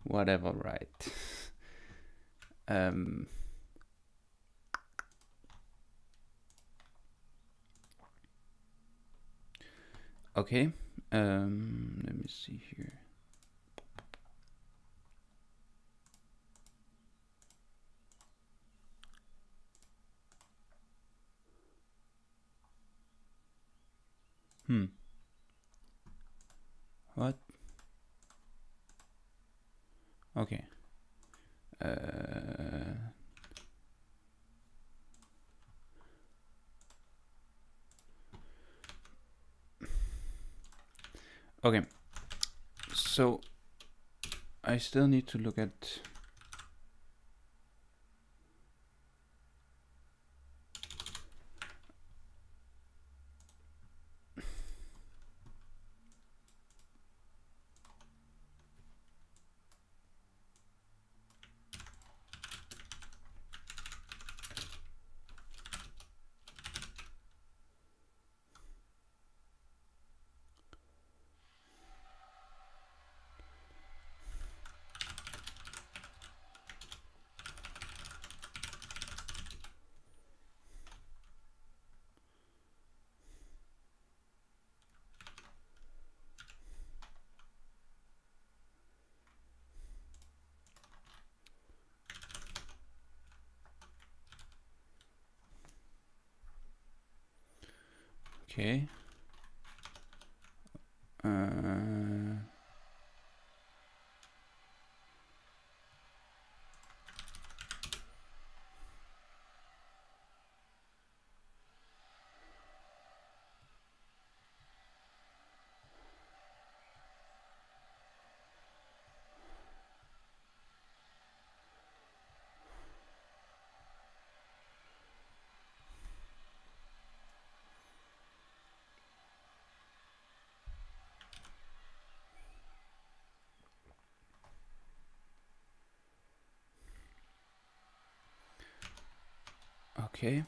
Whatever, right? Okay, let me see here. What? Okay. Okay, so I still need to look at okay. Okay.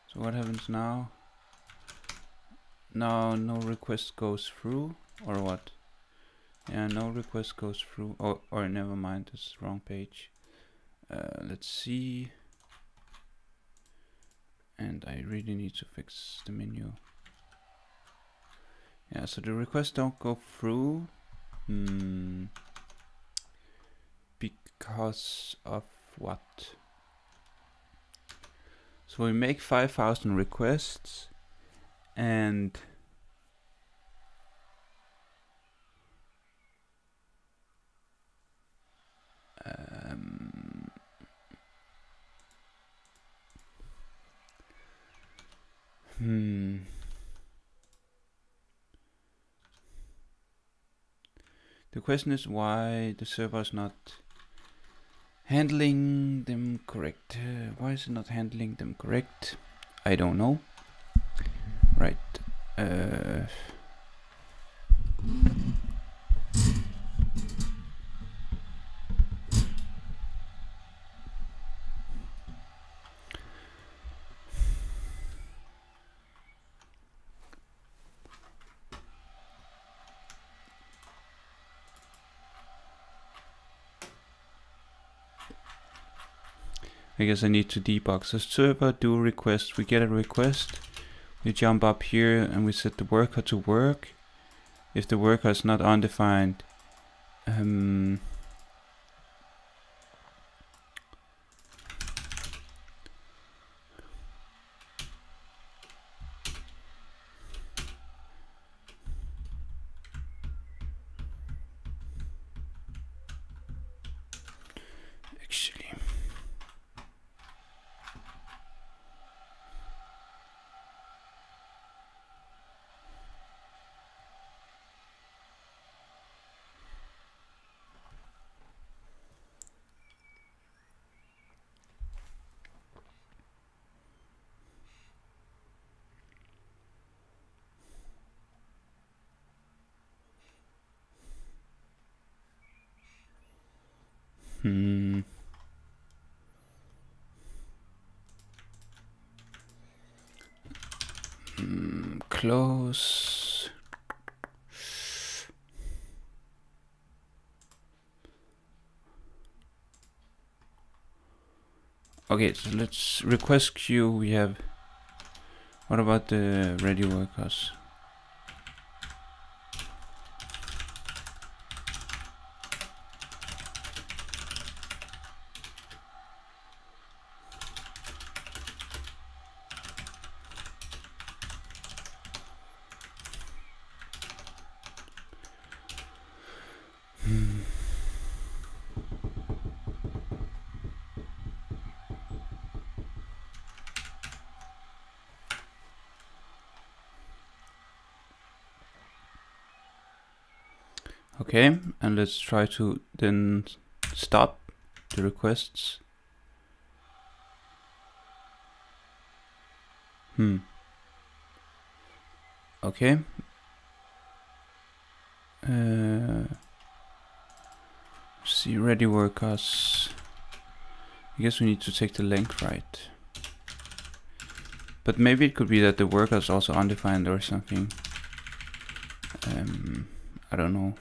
So what happens now? Now no request goes through, or what? Yeah, no request goes through. Oh, or never mind, this is the wrong page. Let's see. And I really need to fix the menu. Yeah, so the requests don't go through. Because of what? So we make 5,000 requests and the question is why the server is not handling them correct. Why is it not handling them correct? I don't know. Right. I guess I need to debug. So server do request. We get a request. We jump up here and we set the worker to work. If the worker is not undefined, actually. Close. Okay, so let's request queue. We have, what about the ready workers? Okay, and let's try to then stop the requests. Okay. See, ready workers. I guess we need to take the length right. But maybe it could be that the worker is also undefined or something. I don't know.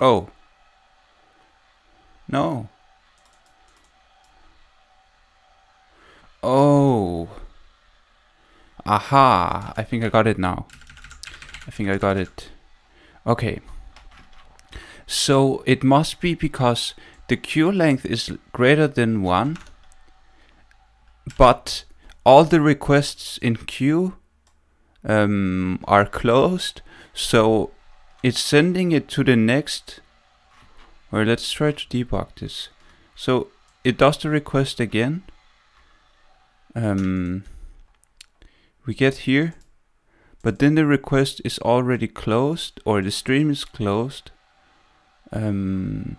Oh. No. Oh. Aha. I think I got it now. I think I got it. Okay. So it must be because the queue length is greater than 1, but all the requests in queue are closed, so it's sending it to the next. Or let's try to debug this. So it does the request again. We get here, but then the request is already closed, or the stream is closed. And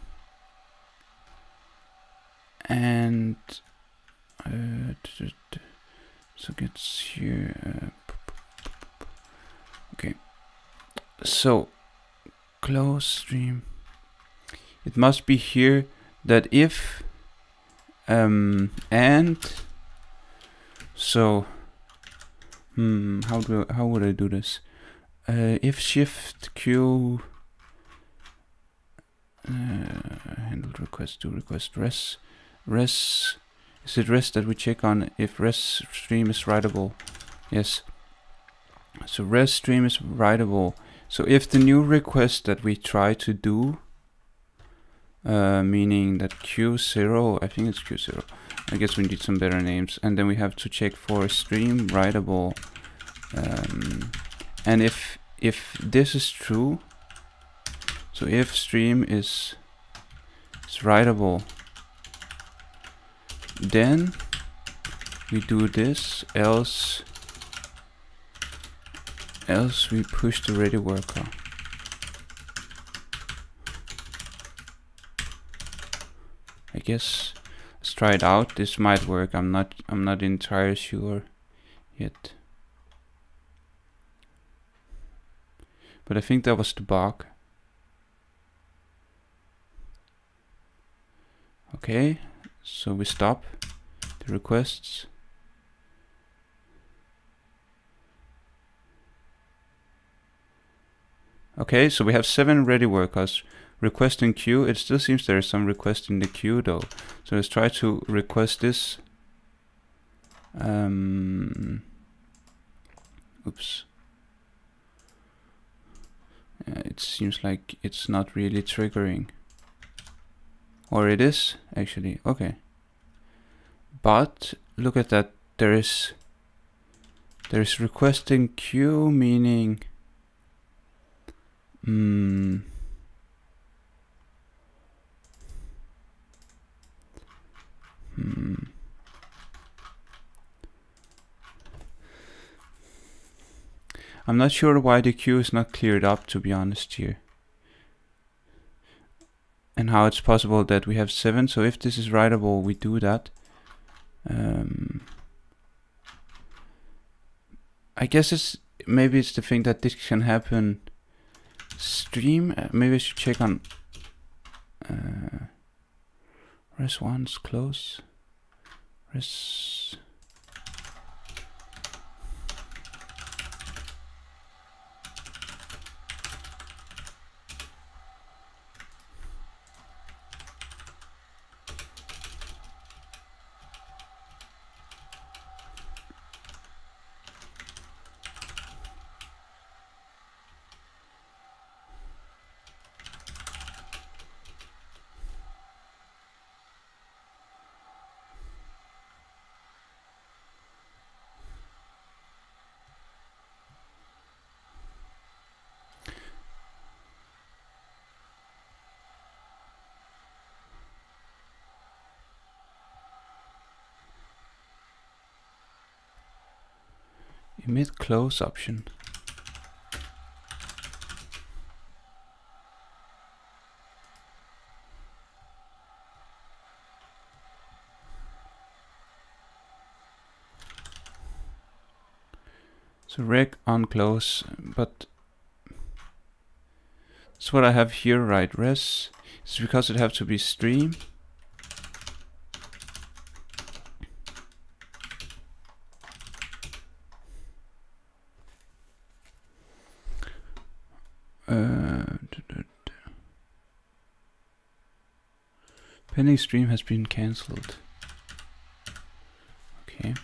so gets here. Okay, so close stream. It must be here that if and so how would I do this? If shift q handled request to request res is it res that we check on if res stream is writable? Yes. So res stream is writable. So if the new request that we try to do, meaning that Q0, I think it's Q0. I guess we need some better names, and then we have to check for stream writable. And if this is true, so if stream is writable, then we do this, else we push the ready worker. I guess let's try it out. This might work. I'm not entirely sure yet. But I think that was the bug. Okay, so we stop the requests. Okay, so we have 7 ready workers. Request in queue. It still seems there is some request in the queue though. So let's try to request this. Oops. It seems like it's not really triggering. Or it is, actually. Okay. But look at that. There is requesting queue, meaning I'm not sure why the queue is not cleared up, to be honest here. And how it's possible that we have 7. So if this is writable, we do that. I guess maybe it's the thing that this can happen stream. Maybe I should check on res 1's close. Res. Emit close option. So reg on close, but that's what I have here, right? Res. It's because it have to be stream. Pending stream has been cancelled. Okay.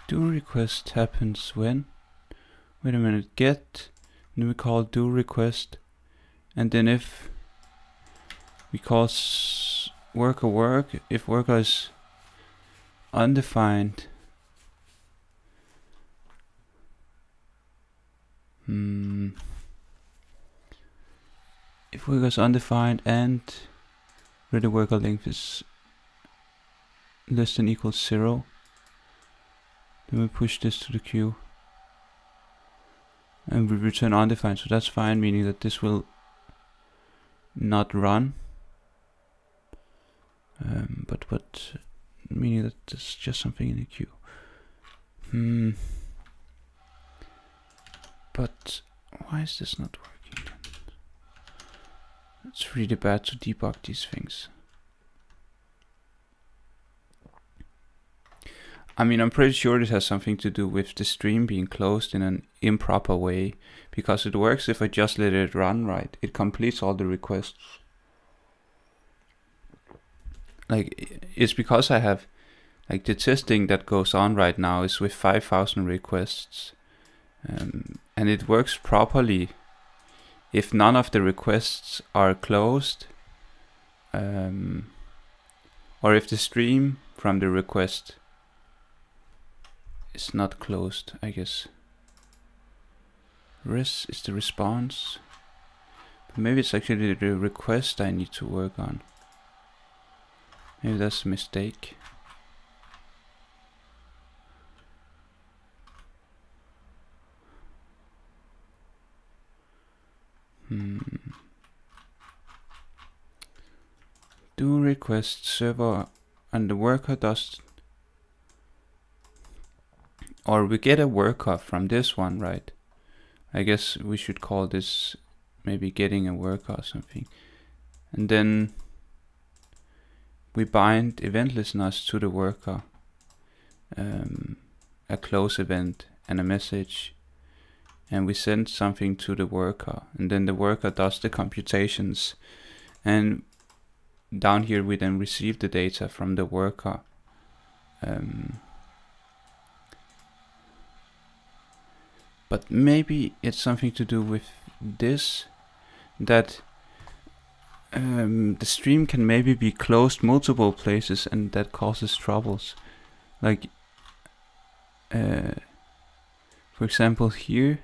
Do request happens when, wait a minute, get, and then we call do request, and then if we call worker work, if worker is undefined, if worker is undefined and ready worker length is less than equals 0, then we push this to the queue and we return undefined. So that's fine, meaning that this will not run. But meaning that there's just something in the queue. But why is this not working then? It's really bad to debug these things. I mean, I'm pretty sure it has something to do with the stream being closed in an improper way, because it works if I just let it run, right? It completes all the requests. Like, it's because I have, like, the testing that goes on right now is with 5,000 requests. And it works properly if none of the requests are closed, or if the stream from the request is not closed, I guess. Res is the response. But maybe it's actually the request I need to work on. Maybe that's a mistake. do request server, and the worker does, or we get a worker from this one, right? I guess we should call this maybe getting a worker or something. And then we bind event listeners to the worker, a close event and a message, and we send something to the worker, and then the worker does the computations, and down here we then receive the data from the worker. But maybe it's something to do with this, that the stream can maybe be closed multiple places, and that causes troubles. Like, for example, here.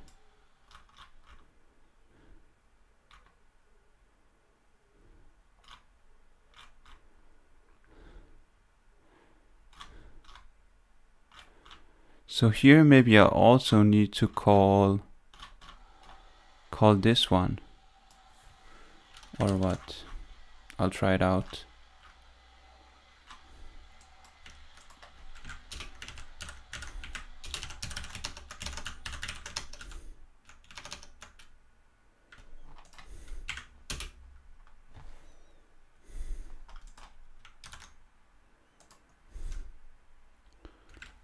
So here maybe I also need to call this one, or what? I'll try it out.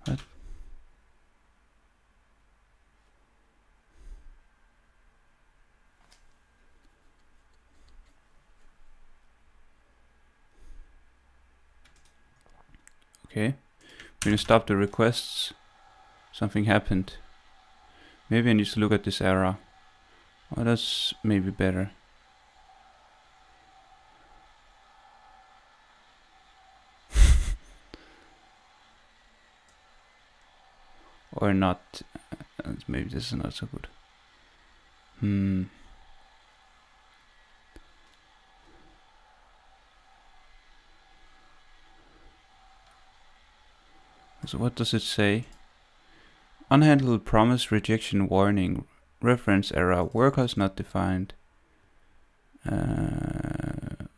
What? Okay, we're gonna stop the requests. Something happened. Maybe I need to look at this error. Oh, that's maybe better. Or not. Maybe this is not so good. So what does it say? Unhandled promise rejection warning. Reference error. Workers not defined. I'm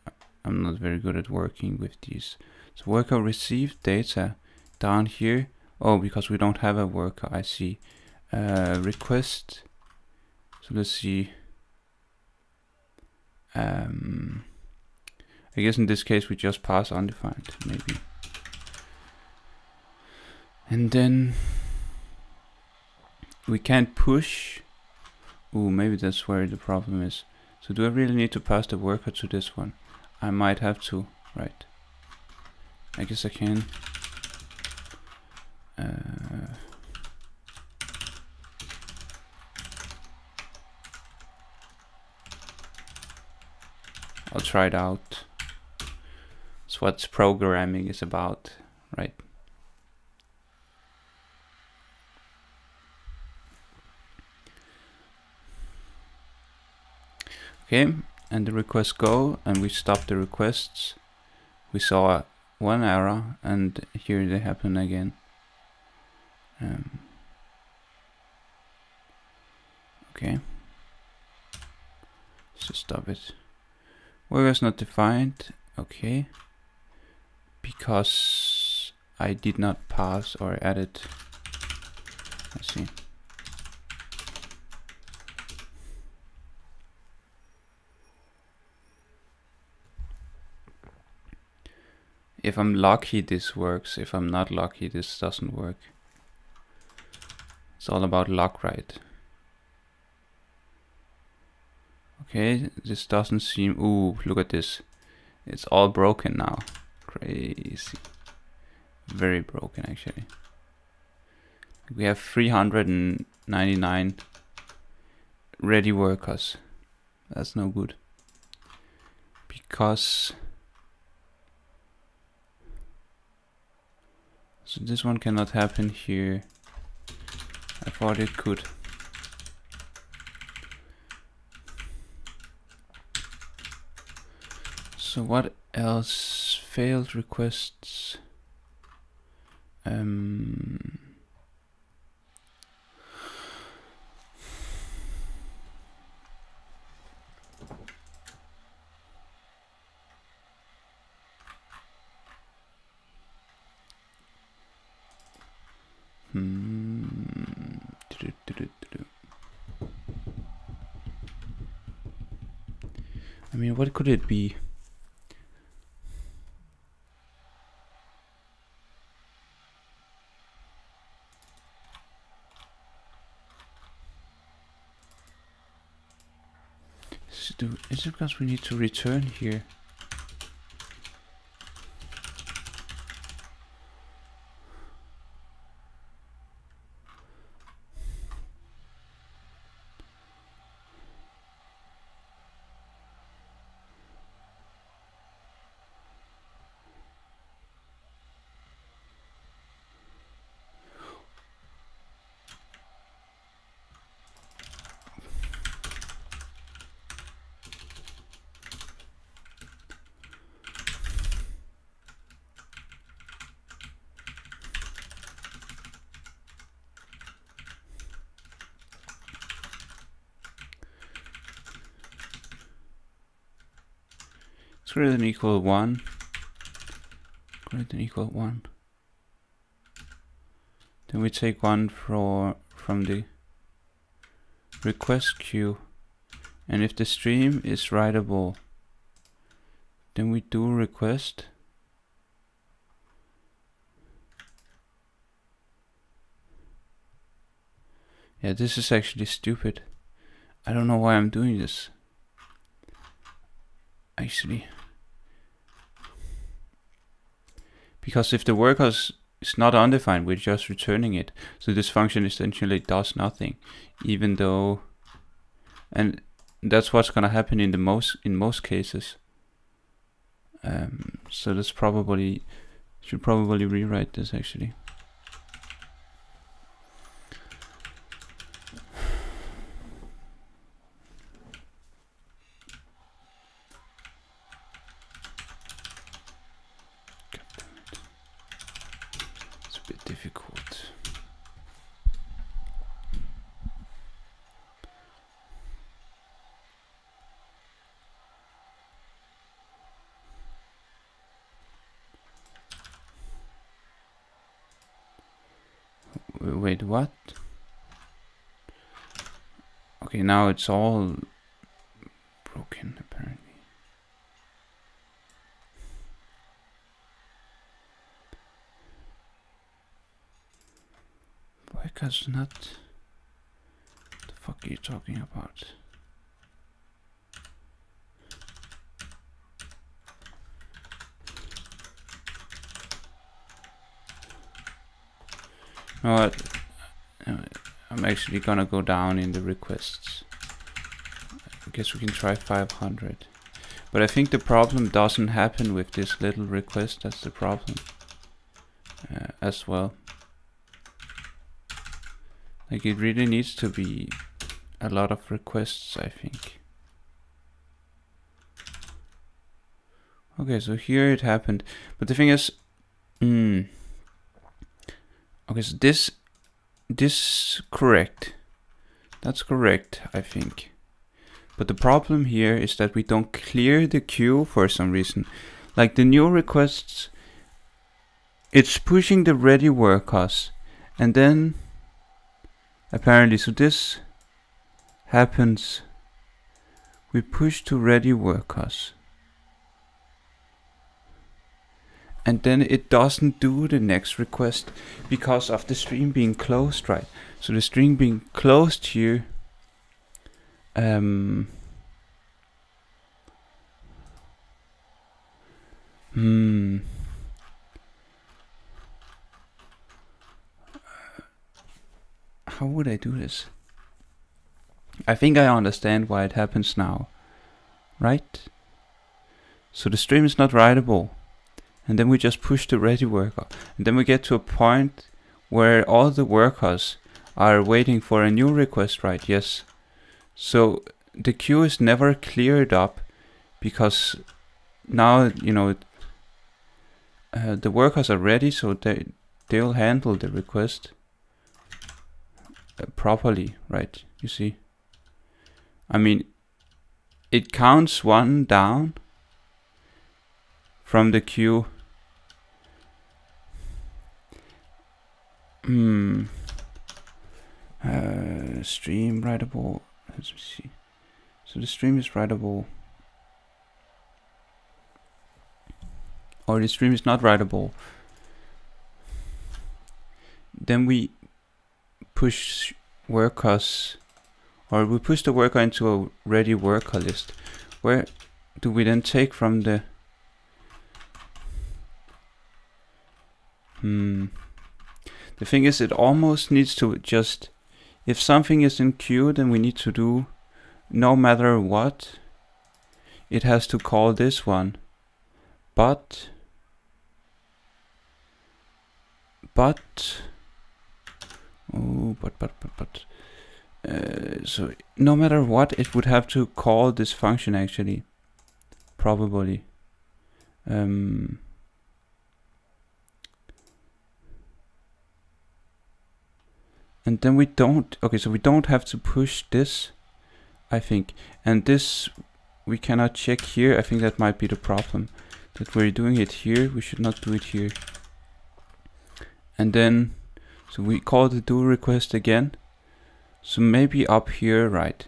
not very good at working with these. So worker received data down here. Oh, because we don't have a worker, I see. Request. So let's see. I guess in this case we just pass undefined, maybe. And then we can't push. Ooh, maybe that's where the problem is. So do I really need to pass the worker to this one? I might have to, right? I guess I can. I'll try it out. That's what programming is about, right? Okay, and the requests go, and we stop the requests. We saw one error, and here they happen again. Okay, let's just stop it. Workers not defined. Okay, because I did not pass or added. Let's see. If I'm lucky, this works. If I'm not lucky, this doesn't work. It's all about luck, right? Okay, this doesn't seem... Ooh, look at this. It's all broken now. Crazy. Very broken, actually. We have 399 ready workers. That's no good. Because... So this one cannot happen here. I thought it could. So what else? Failed requests. I mean, what could it be? Is it because we need to return here? Greater than equal 1. Greater than equal 1. Then we take one from the request queue, and if the stream is writable, then we do request. Yeah, this is actually stupid. I don't know why I'm doing this. Actually, because if the worker is not undefined, we're just returning it. So this function essentially does nothing, even though, and that's what's gonna happen in most cases. So that's should probably rewrite this actually. Difficult. Wait, what? Okay, now it's all broken apparently. Because not. What the fuck are you talking about? You know what? I'm actually gonna go down in the requests. I guess we can try 500. But I think the problem doesn't happen with this little request. That's the problem as well. Like, it really needs to be a lot of requests, I think. Okay, so here it happened. But the thing is, okay, so this correct. That's correct, I think. But the problem here is that we don't clear the queue for some reason. Like the new requests, it's pushing the ready workers, and then apparently, so this happens, we push to ready workers, and then it doesn't do the next request because of the stream being closed, right? So the stream being closed here, how would I do this? I think I understand why it happens now, right? So the stream is not writable, and then we just push the ready worker, and then we get to a point where all the workers are waiting for a new request, right? Yes. So the queue is never cleared up because now, you know, the workers are ready, so they'll handle the request properly, right? You see, I mean, it counts one down from the queue, Stream writable. Let's see. So the stream is writable, or the stream is not writable. Then we push workers, or we push the worker into a ready worker list. Where do we then take from the the thing is, it almost needs to just, if something is in queue, then we need to do, no matter what, it has to call this one. But so no matter what, it would have to call this function actually, probably. And then we don't, okay, so we don't have to push this, I think. And this, we cannot check here. I think that might be the problem, that we're doing it here. We should not do it here. And then, so we call the do request again. So maybe up here, right?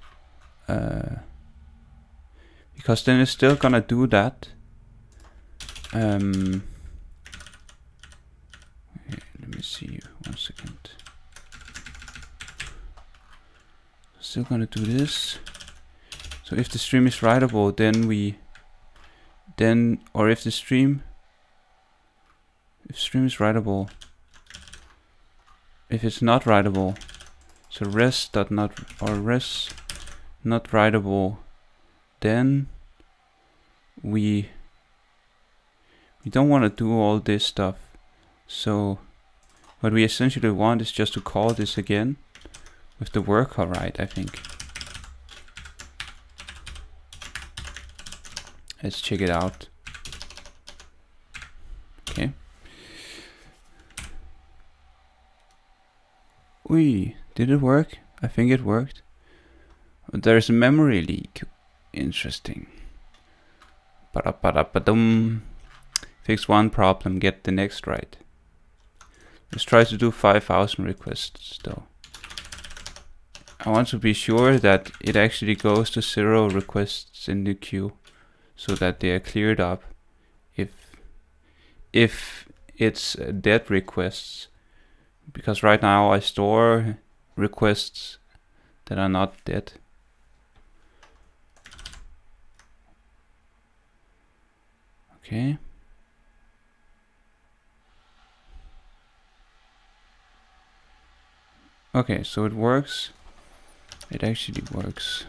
Because then it's still gonna do that. Okay, let me see, 1 second. Still gonna do this. So if the stream is writable, or if stream is writable, if it's not writable, so res not writable, then we don't want to do all this stuff. So what we essentially want is just to call this again with the worker, right? I think. Let's check it out. Okay. Did it work? I think it worked. There's a memory leak. Interesting. Ba-da-ba-da-ba-dum. Fix one problem, get the next right. Let's try to do 5,000 requests though. I want to be sure that it actually goes to 0 requests in the queue, so that they are cleared up if it's dead requests, because right now I store requests that are not dead. Okay. Okay, so it works. It actually works.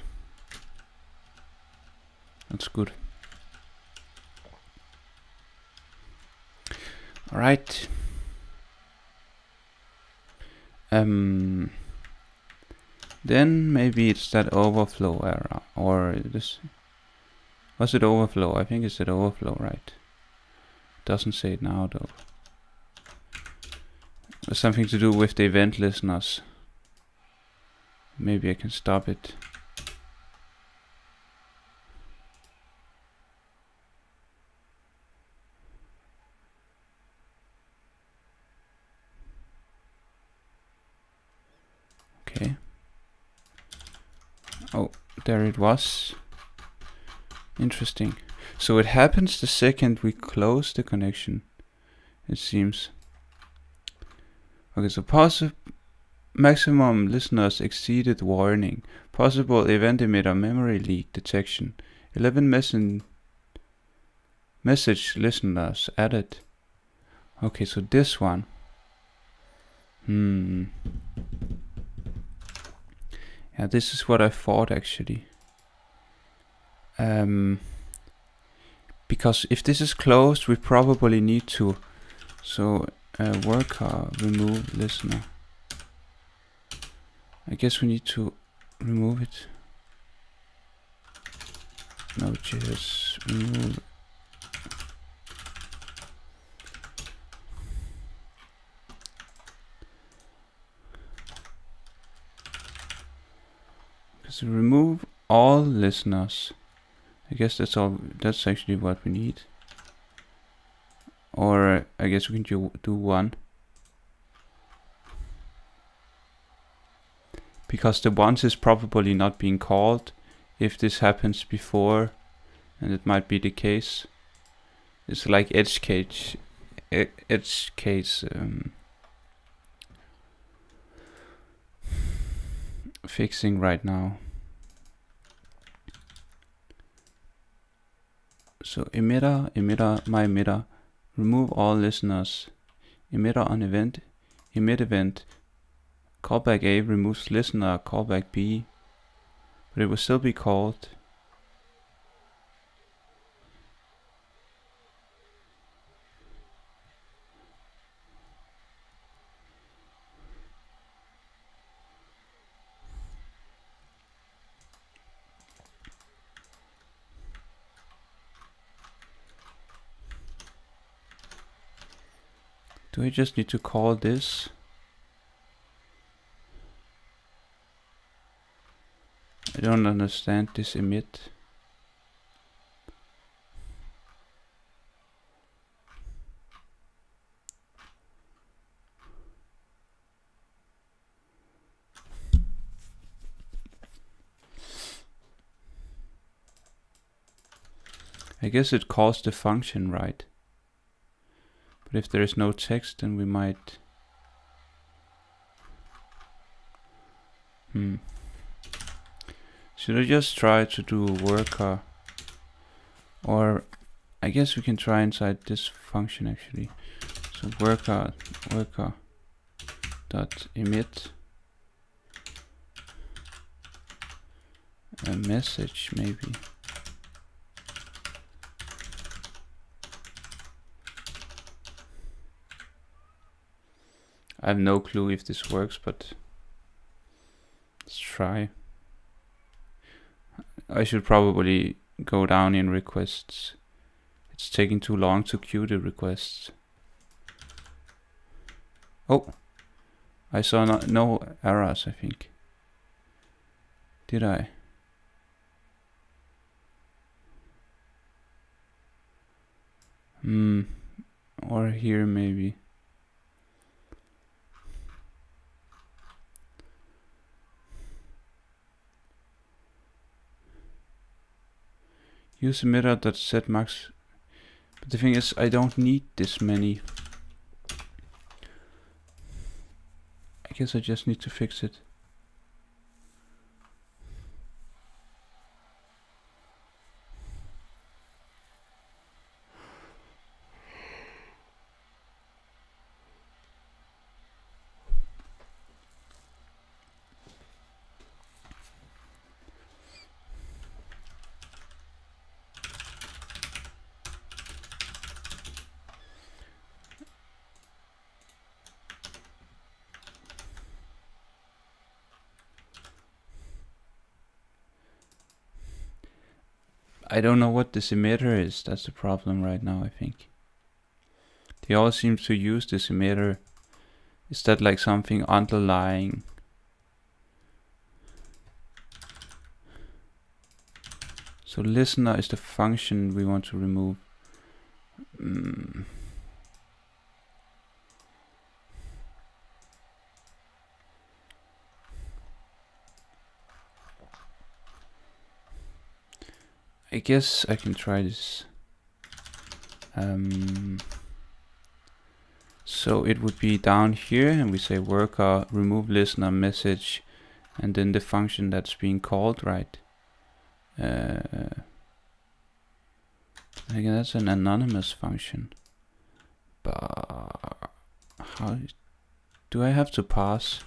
That's good. All right. Then maybe it's that overflow error, or this. Was it overflow? I think it's that overflow, right? Doesn't say it now though. There's something to do with the event listeners. Maybe I can stop it. Okay. Oh, there it was. Interesting. So it happens the second we close the connection, it seems. Okay, so maximum listeners exceeded warning. Possible event emitter memory leak detection. 11 message listeners added. Okay, so this one. Yeah, this is what I thought actually. Because if this is closed, we probably need to. So worker remove listener. I guess we need to remove it. Node.js remove. So remove all listeners. I guess that's all. That's actually what we need. Or I guess we can do one. because the once is probably not being called if this happens before, and it might be the case. It's like edge case fixing right now. So emitter, my emitter, remove all listeners. Emitter on event, emit event, callback A removes listener, callback B, but it will still be called. Do I just need to call this? I don't understand this emit. I guess it calls the function, right? But if there is no text, then we might... Should I just try to do a worker? Or I guess we can try inside this function actually. So worker dot emit a message maybe. I have no clue if this works, but let's try. I should probably go down in requests. It's taking too long to queue the requests. Oh, I saw no errors, I think. Did I? Or here maybe. Use emitter.set max. But the thing is, I don't need this many. I guess I just need to fix it. I don't know what this emitter is. That's the problem right now, I think. They all seem to use this emitter. Is that like something underlying? So listener is the function we want to remove. I guess I can try this. So it would be down here, and we say worker remove listener message, and then the function that's being called, right? Again, that's an anonymous function. But how do I have to pass?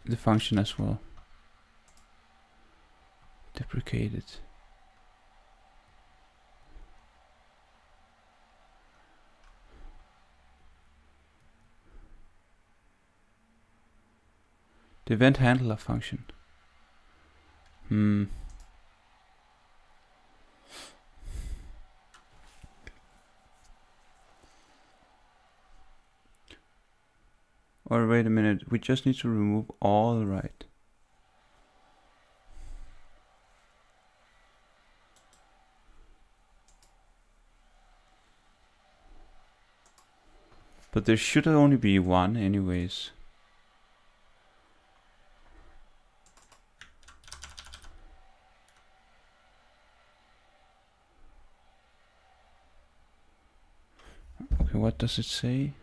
The function as well. Deprecated. The event handler function. Or wait a minute, we just need to remove all, right? But there should only be one anyways. Okay, what does it say?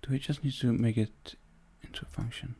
Do we just need to make it into a function?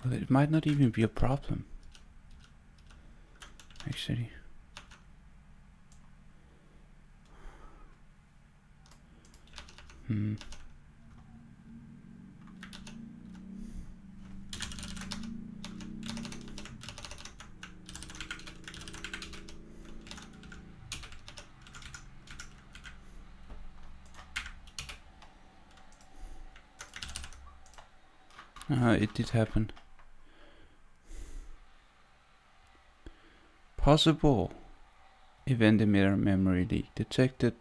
Well, it might not even be a problem, actually. It did happen. Possible event emitter memory leak detected.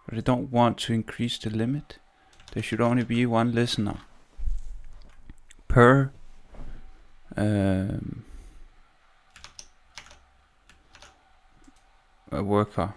But I don't want to increase the limit. There should only be one listener per a worker.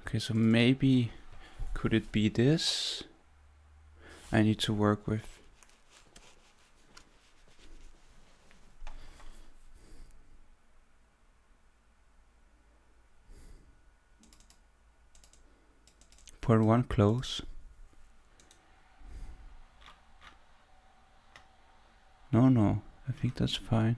Okay, so maybe could it be this I need to work with? Port 1 close. No, I think that's fine.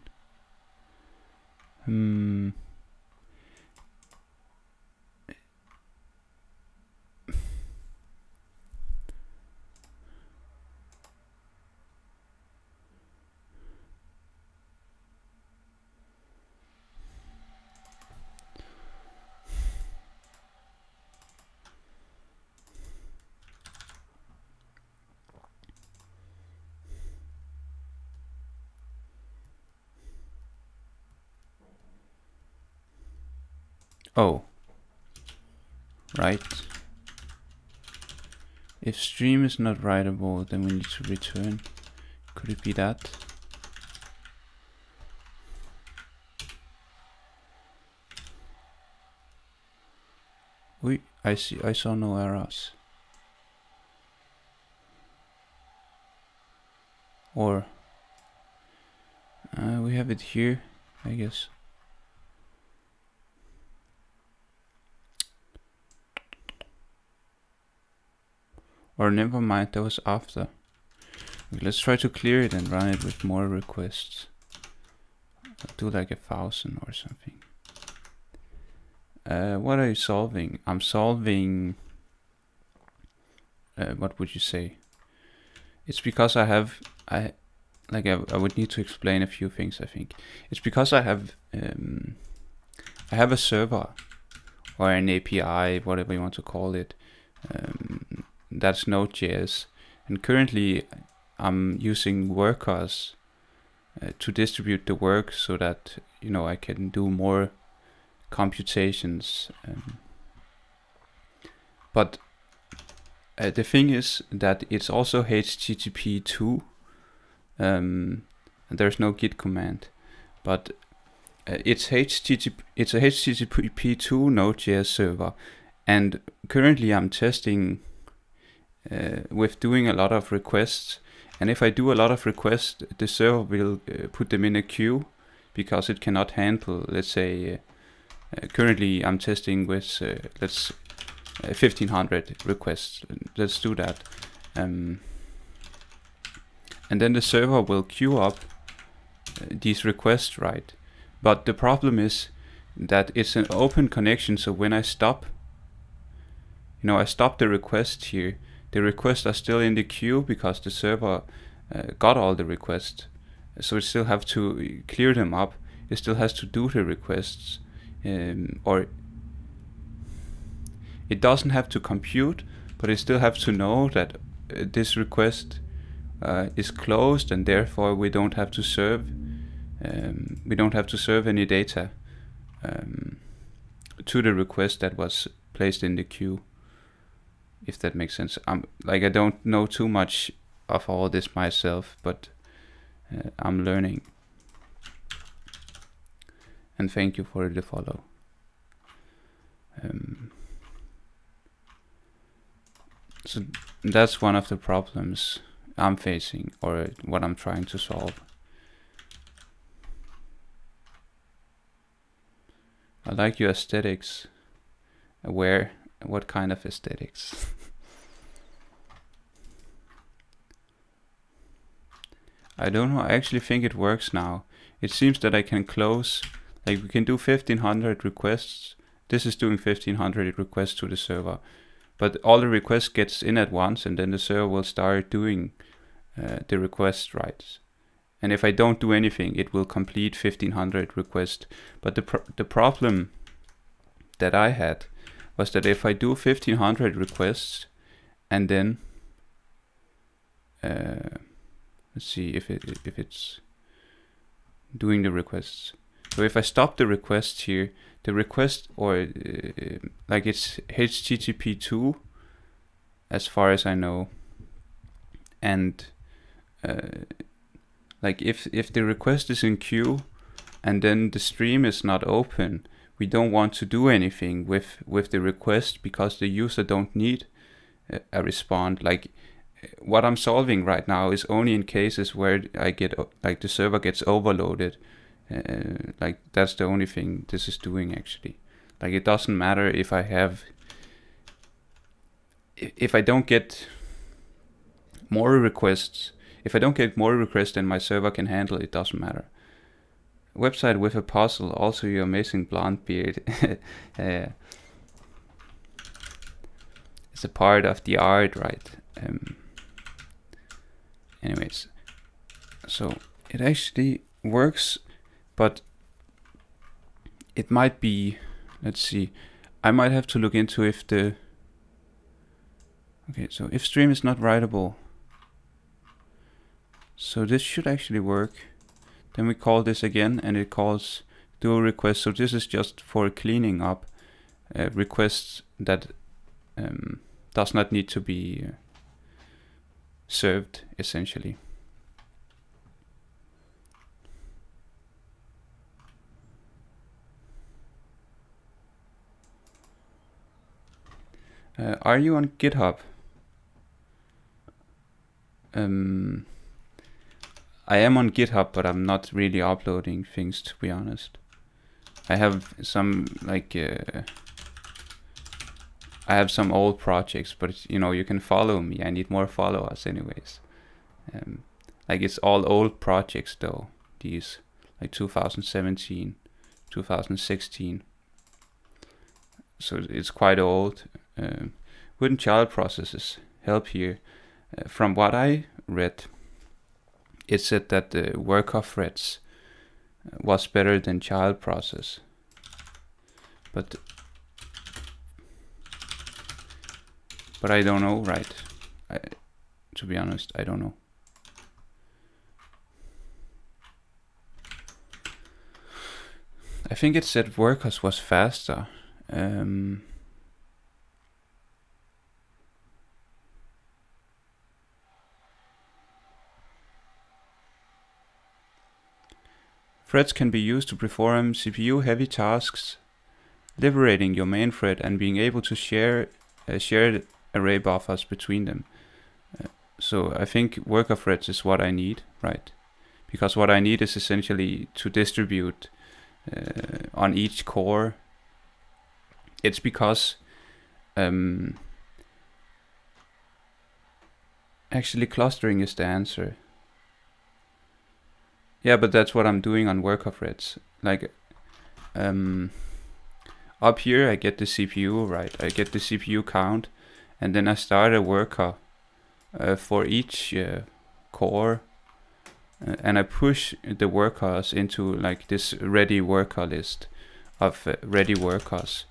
Oh, right. If stream is not writable, then we need to return. Could it be that? I saw no errors. Or we have it here, I guess. Or never mind, that was after. Okay, let's try to clear it and run it with more requests. I'll do like 1,000 or something. What are you solving? I'm solving, what would you say? It's because I would need to explain a few things, I think. It's because I have a server or an API, whatever you want to call it, that's Node.js, and currently I'm using workers to distribute the work so that, you know, I can do more computations. But the thing is that it's also HTTP 2, and there's no git command, but it's a HTTP 2 Node.js server, and currently I'm testing with doing a lot of requests, and if I do a lot of requests, the server will put them in a queue because it cannot handle, let's say, currently I'm testing with 1500 requests. Let's do that, and then the server will queue up these requests, right? But the problem is that it's an open connection, so when I stop, you know, I stop the request here, the requests are still in the queue because the server got all the requests, so it still have to clear them up. It still has to do the requests, or it doesn't have to compute, but it still have to know that this request is closed, and therefore we don't have to serve any data to the request that was placed in the queue, if that makes sense. I don't know too much of all this myself, but I'm learning. And thank you for the follow. So that's one of the problems I'm facing, or what I'm trying to solve. I like your aesthetics. What kind of aesthetics? I don't know, I actually think it works now. It seems that I can close, like we can do 1500 requests. This is doing 1500 requests to the server, but all the requests gets in at once, and then the server will start doing the request rights. And if I don't do anything, it will complete 1500 requests. But the problem that I had was that if I do 1500 requests, and then let's see if it's doing the requests. So if I stop the request here, the request, or like it's HTTP 2 as far as I know, and like if the request is in queue and then the stream is not open, we don't want to do anything with the request because the user don't need a response. Like what I'm solving right now is only in cases where I get like the server gets overloaded. Like that's the only thing this is doing actually. Like it doesn't matter if I don't get more requests. If I don't get more requests than my server can handle, it doesn't matter. Website with a puzzle, also your amazing blonde beard. It's a part of the art, right? Anyways, so it actually works, but it might be, let's see, I might have to look into if the, okay, so if stream is not writable, so this should actually work. Then we call this again, and it calls do request. So this is just for cleaning up. requests that does not need to be served, essentially. Are you on GitHub? I am on GitHub, but I'm not really uploading things, to be honest. I have some I have some old projects, but you know, you can follow me. I need more followers anyways. Like it's all old projects though, these like 2017, 2016. So it's quite old. Wouldn't child processes help here? From what I read, it said that the worker threads was better than child process, but I don't know, right? To be honest, I don't know. I think it said workers was faster. Threads can be used to perform CPU-heavy tasks, liberating your main thread and being able to share shared array buffers between them. So I think worker threads is what I need, right? Because what I need is essentially to distribute on each core. It's because actually clustering is the answer. Yeah, but that's what I'm doing on worker threads. Like up here I get the CPU, right? I get the CPU count, and then I start a worker for each core, and I push the workers into like this ready worker list of ready workers.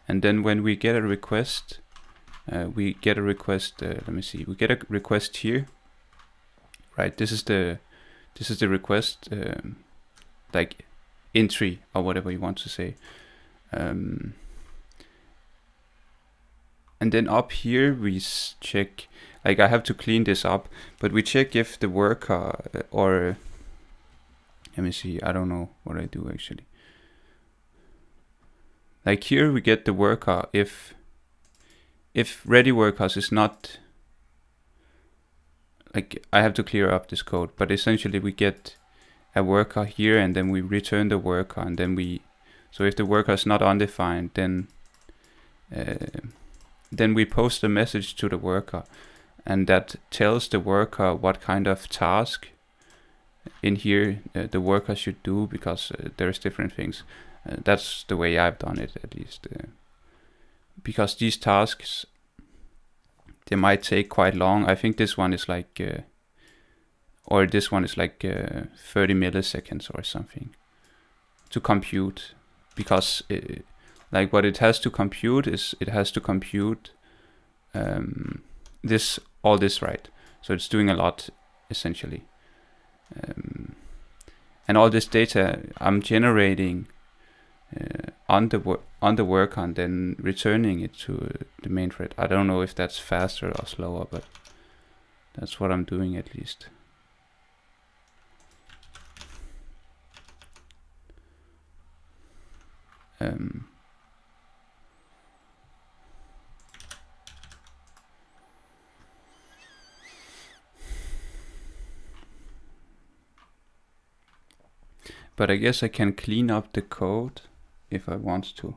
And then when we get a request, let me see, we get a request here, right? This is the request, like entry or whatever you want to say. And then up here we check, like I have to clean this up, but we check if the worker or let me see, I don't know what I do actually. Like here we get the worker if ready workers is not, like I have to clear up this code, but essentially we get a worker here and then we return the worker, and then so if the worker is not undefined, then we post a message to the worker, and that tells the worker what kind of task in here the worker should do, because there's different things. That's the way I've done it, at least, because these tasks, they might take quite long. I think this one is like or this one is like 30 milliseconds or something to compute, because like what it has to compute is it has to compute all this, right? So it's doing a lot essentially, and all this data I'm generating on the worker and then returning it to the main thread. I don't know if that's faster or slower, but that's what I'm doing, at least. But I guess I can clean up the code if I want to.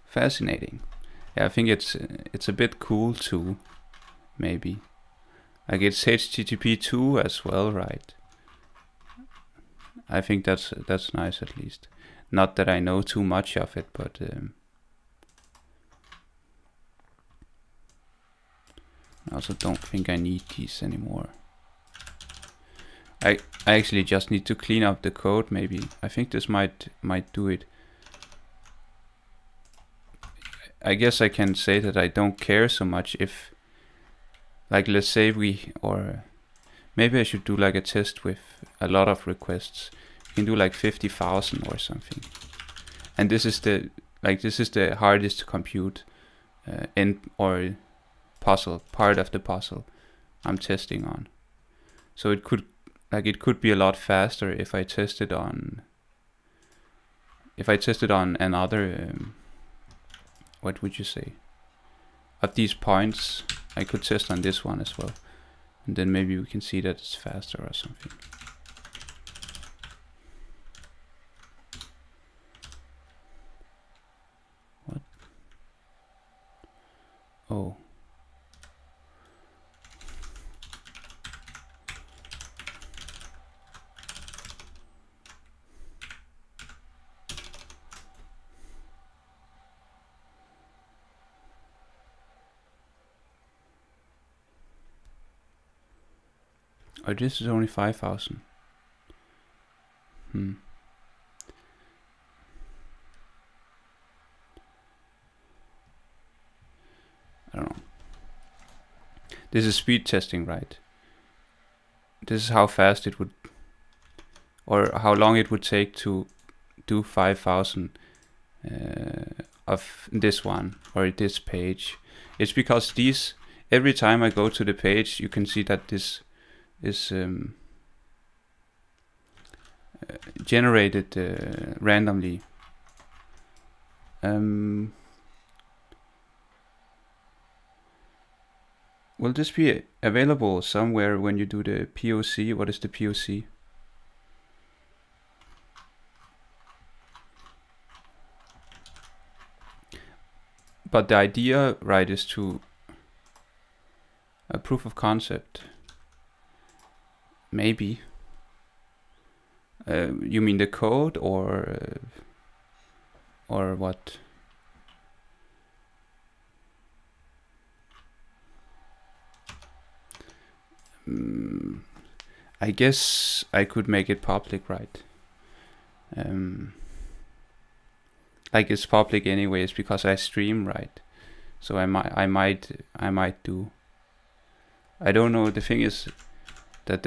Fascinating. Yeah, I think it's a bit cool too, maybe. Like it's HTTP 2 as well, right? I think that's nice, at least. Not that I know too much of it, but I also don't think I need these anymore. I actually just need to clean up the code, maybe. I think this might do it. I guess I can say that I don't care so much if, like, let's say or maybe I should do like a test with a lot of requests, can do like 50,000 or something. And this is the hardest to compute end or puzzle, part of the puzzle I'm testing on. So it could be a lot faster if I tested on another what would you say, of these points. I could test on this one as well, and then maybe we can see that it's faster or something. What? Oh. Oh, this is only 5,000. I don't know. This is speed testing, right? This is how fast it would, or how long it would take to do 5,000 of this one or this page. It's because these, every time I go to the page, you can see that this is generated randomly. Will this be available somewhere when you do the POC? What is the POC? But the idea, right, is to a proof of concept. Maybe. You mean the code or what? I guess I could make it public, right? Like it's public anyways because I stream, right? So I might do. I don't know. The thing is that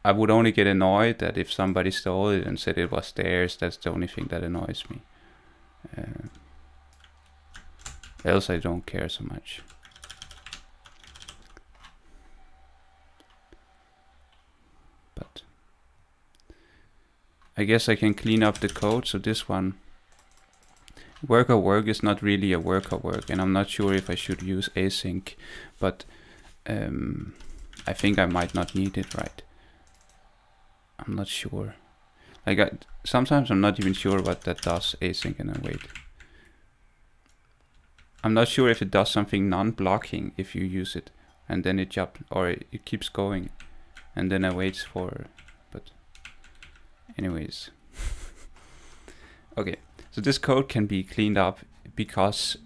I would only get annoyed that if somebody stole it and said it was theirs. That's the only thing that annoys me. Else I don't care so much. But I guess I can clean up the code. So this one, worker work is not really a worker work, and I'm not sure if I should use async, but I think I might not need it, right? I'm not sure. Like sometimes I'm not even sure what that does, async, and then wait. I'm not sure if it does something non-blocking if you use it, and then it jump, or it keeps going, and then I wait for. But anyways, okay. So this code can be cleaned up because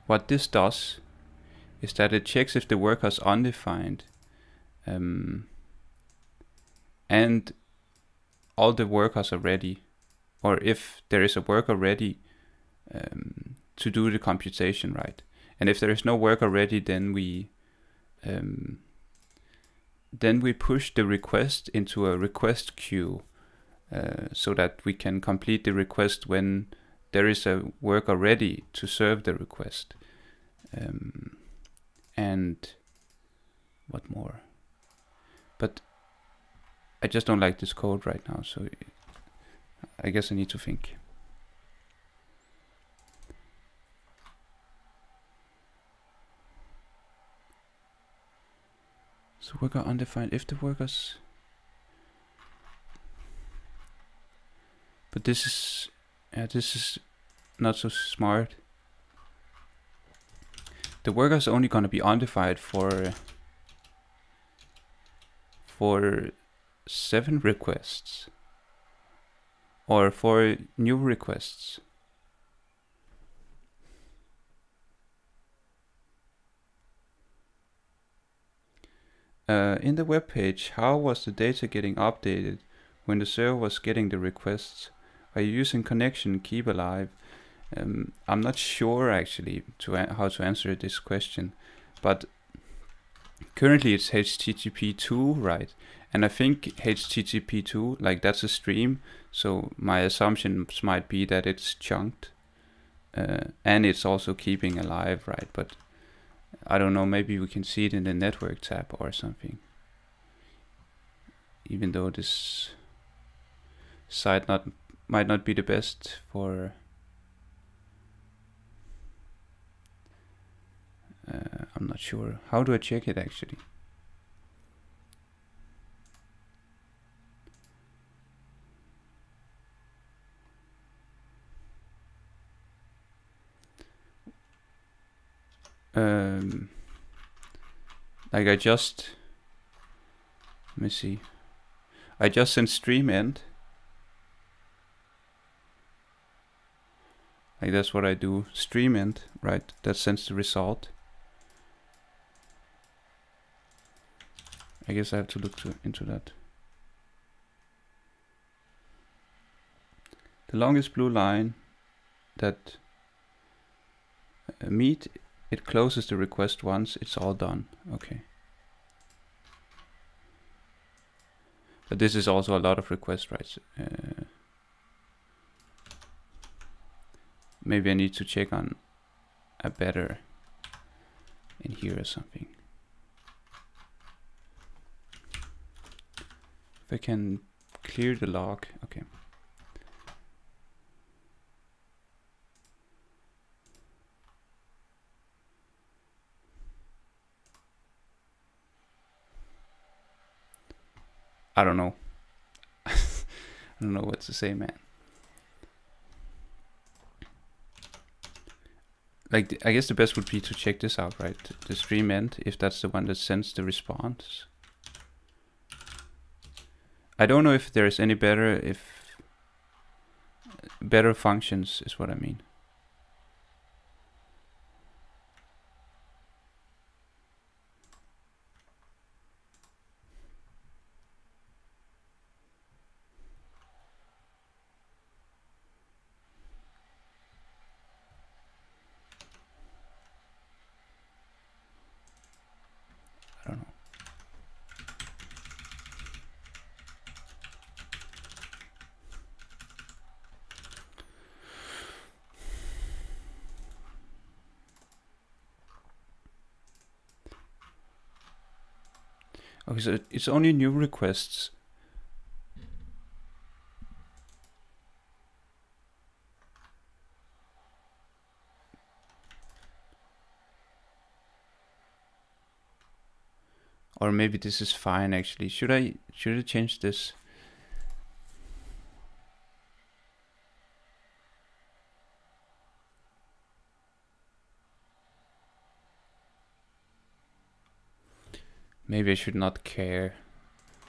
what this does is that it checks if the worker is undefined, and all the workers are ready, or if there is a worker ready to do the computation, right? And if there is no worker ready, then we push the request into a request queue so that we can complete the request when there is a worker ready to serve the request. And what more? But I just don't like this code right now, so I guess I need to think. So worker undefined if the workers. But this is not so smart. The worker is only going to be undefined for 7 requests or 4 new requests. In the web page, how was the data getting updated when the server was getting the requests? Are you using connection keep alive? I'm not sure actually how to answer this question, but currently it's HTTP 2, right? And I think HTTP2, like that's a stream, so my assumptions might be that it's chunked, and it's also keeping alive, right? But I don't know, maybe we can see it in the network tab or something. Even though this site might not be the best for I'm not sure. How do I check it actually? Like let me see. I just sent stream end. Like that's what I do. Stream end, right? That sends the result. I guess I have to look into that. The longest blue line that meet, it closes the request once it's all done. Okay. But this is also a lot of request rights. Maybe I need to check on a better in here or something. If I can clear the log, okay. I don't know. I don't know what to say, man. Like, I guess the best would be to check this out, right? The stream end, if that's the one that sends the response. I don't know if there's any better functions is what I mean. I don't know. Okay, so it's only new requests. Or maybe this is fine actually. Should I change this? Maybe I should not care.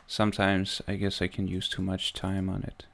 Sometimes I guess I can use too much time on it.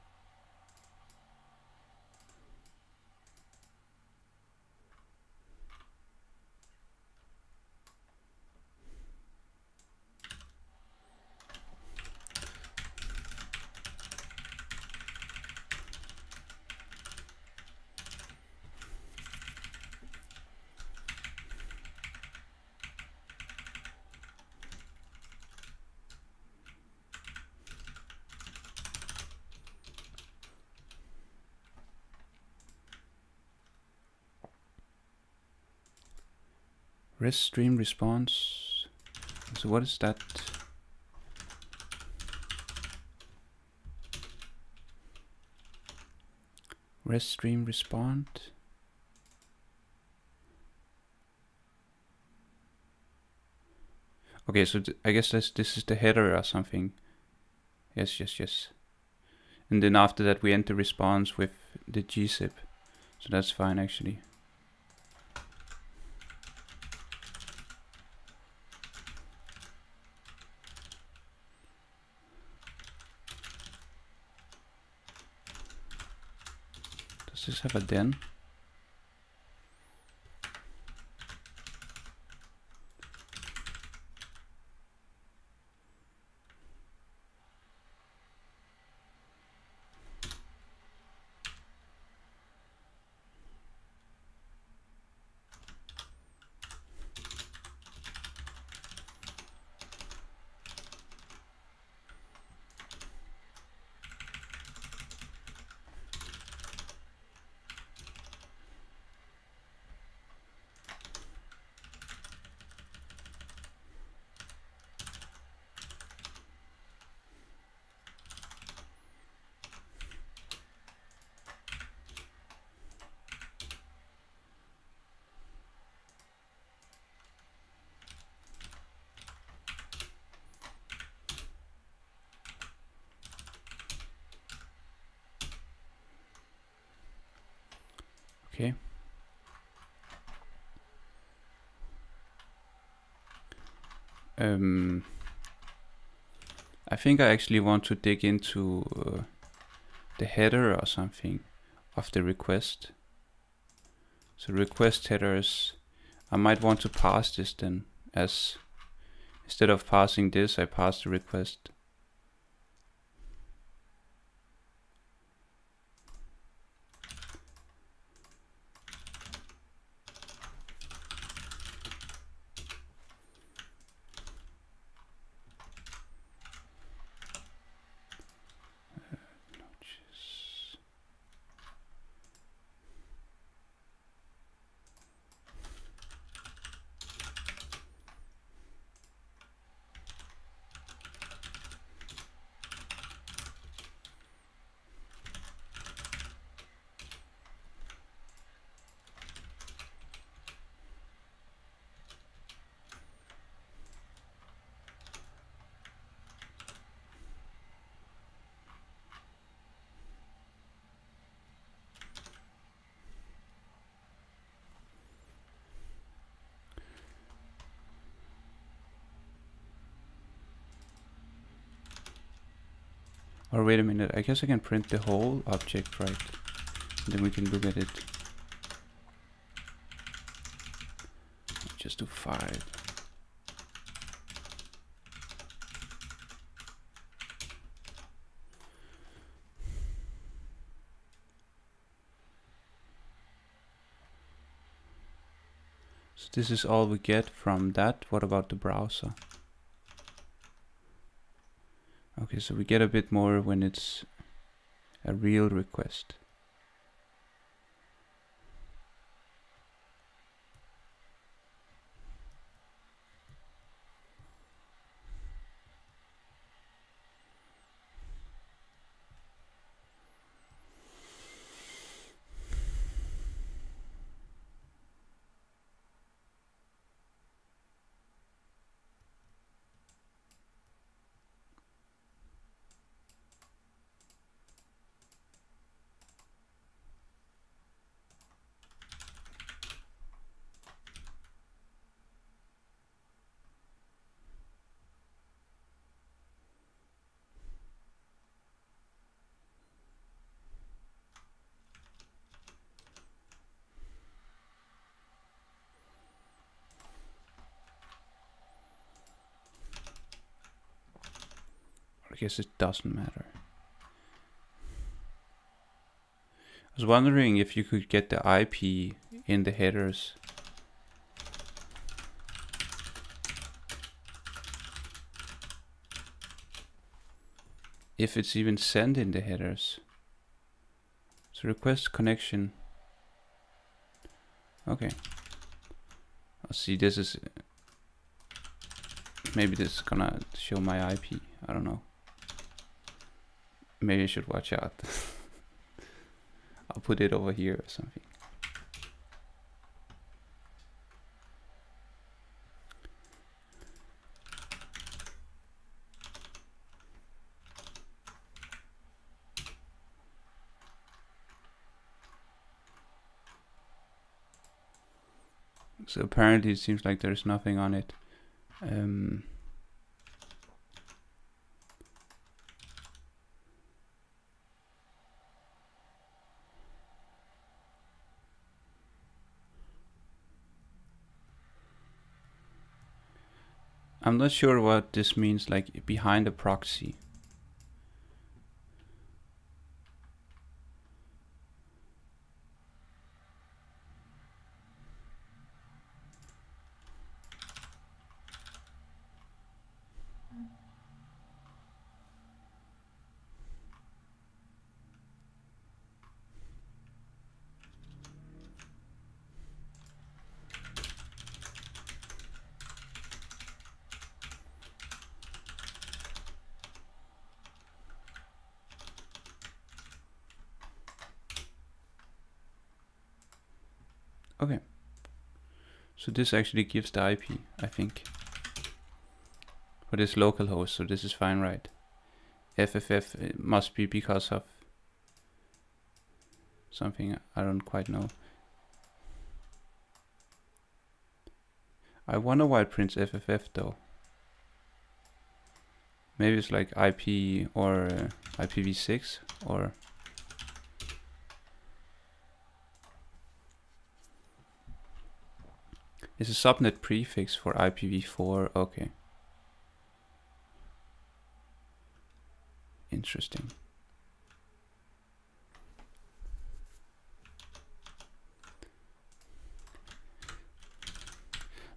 REST stream response. So what is that? REST stream respond. Okay, so I guess this is the header or something. Yes. And then after that we enter response with the gzip. So that's fine actually. Does this have a den? Okay. I think I actually want to dig into the header or something of the request. So request headers, I might want to pass this then, as instead of passing this, I pass the request. Or wait a minute, I guess I can print the whole object, right? And then we can look at it. Just do 5. So this is all we get from that. What about the browser? Okay, so we get a bit more when it's a real request. I guess it doesn't matter. I was wondering if you could get the IP in the headers. If it's even sent in the headers. So request connection. Okay. I'll see, this is... Maybe this is gonna show my IP. I don't know. Maybe I should watch out. I'll put it over here or something. So apparently it seems like there's nothing on it. I'm not sure what this means, like behind a proxy. Okay, so this actually gives the IP, I think, for this localhost, so this is fine, right? FFF, it must be because of something I don't quite know. I wonder why it prints FFF though. Maybe it's like IP or IPv6 or... It's a subnet prefix for IPv4. Okay. Interesting.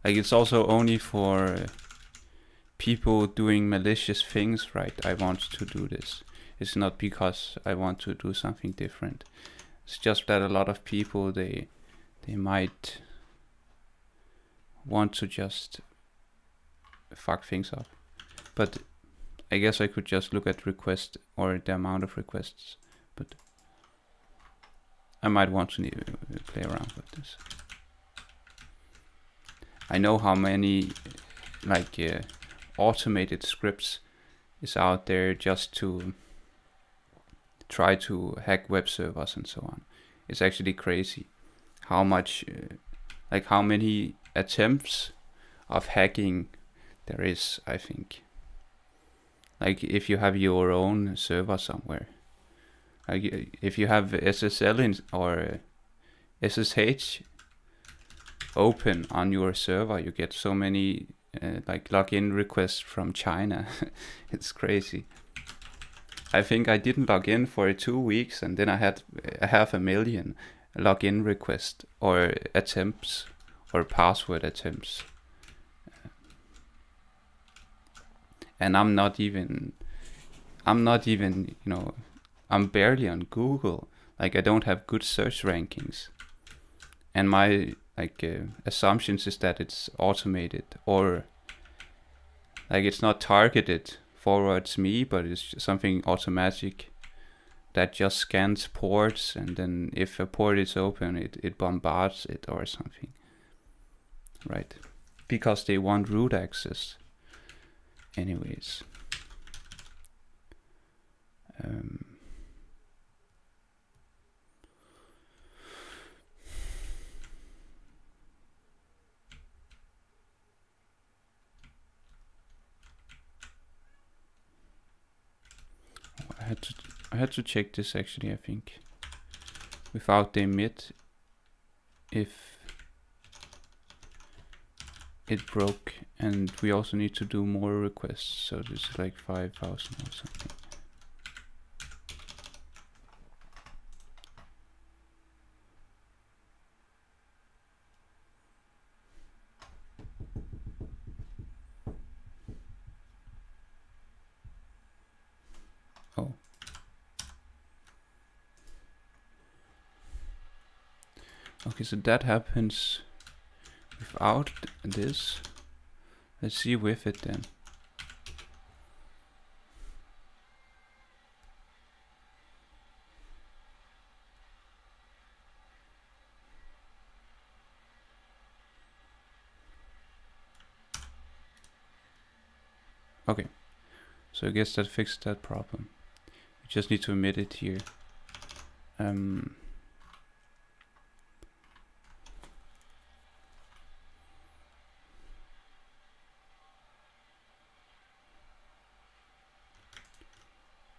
Like it's also only for people doing malicious things, right? I want to do this. It's not because I want to do something different. It's just that a lot of people, they might want to just fuck things up. But I guess I could just look at requests or the amount of requests, but I might want to play around with this. I know how many like automated scripts is out there just to try to hack web servers and so on. It's actually crazy how much, like how many attempts of hacking there is, I think. Like if you have your own server somewhere, like if you have SSL or SSH open on your server, you get so many like login requests from China. It's crazy. I think I didn't log in for 2 weeks and then I had 500,000 login requests or attempts or password attempts. And I'm not even, you know, I'm barely on Google. Like I don't have good search rankings. And my like assumptions is that it's automated or like it's not targeted forwards me, but it's something automatic that just scans ports, and then if a port is open, it bombards it or something, right? Because they want root access. Anyways, I had to check this actually, I think, without the emit, if it broke, and we also need to do more requests, so this is like 5,000 or something. Oh. Okay, so that happens without this. Let's see with it then. Okay, so I guess that fixed that problem. We just need to emit it here.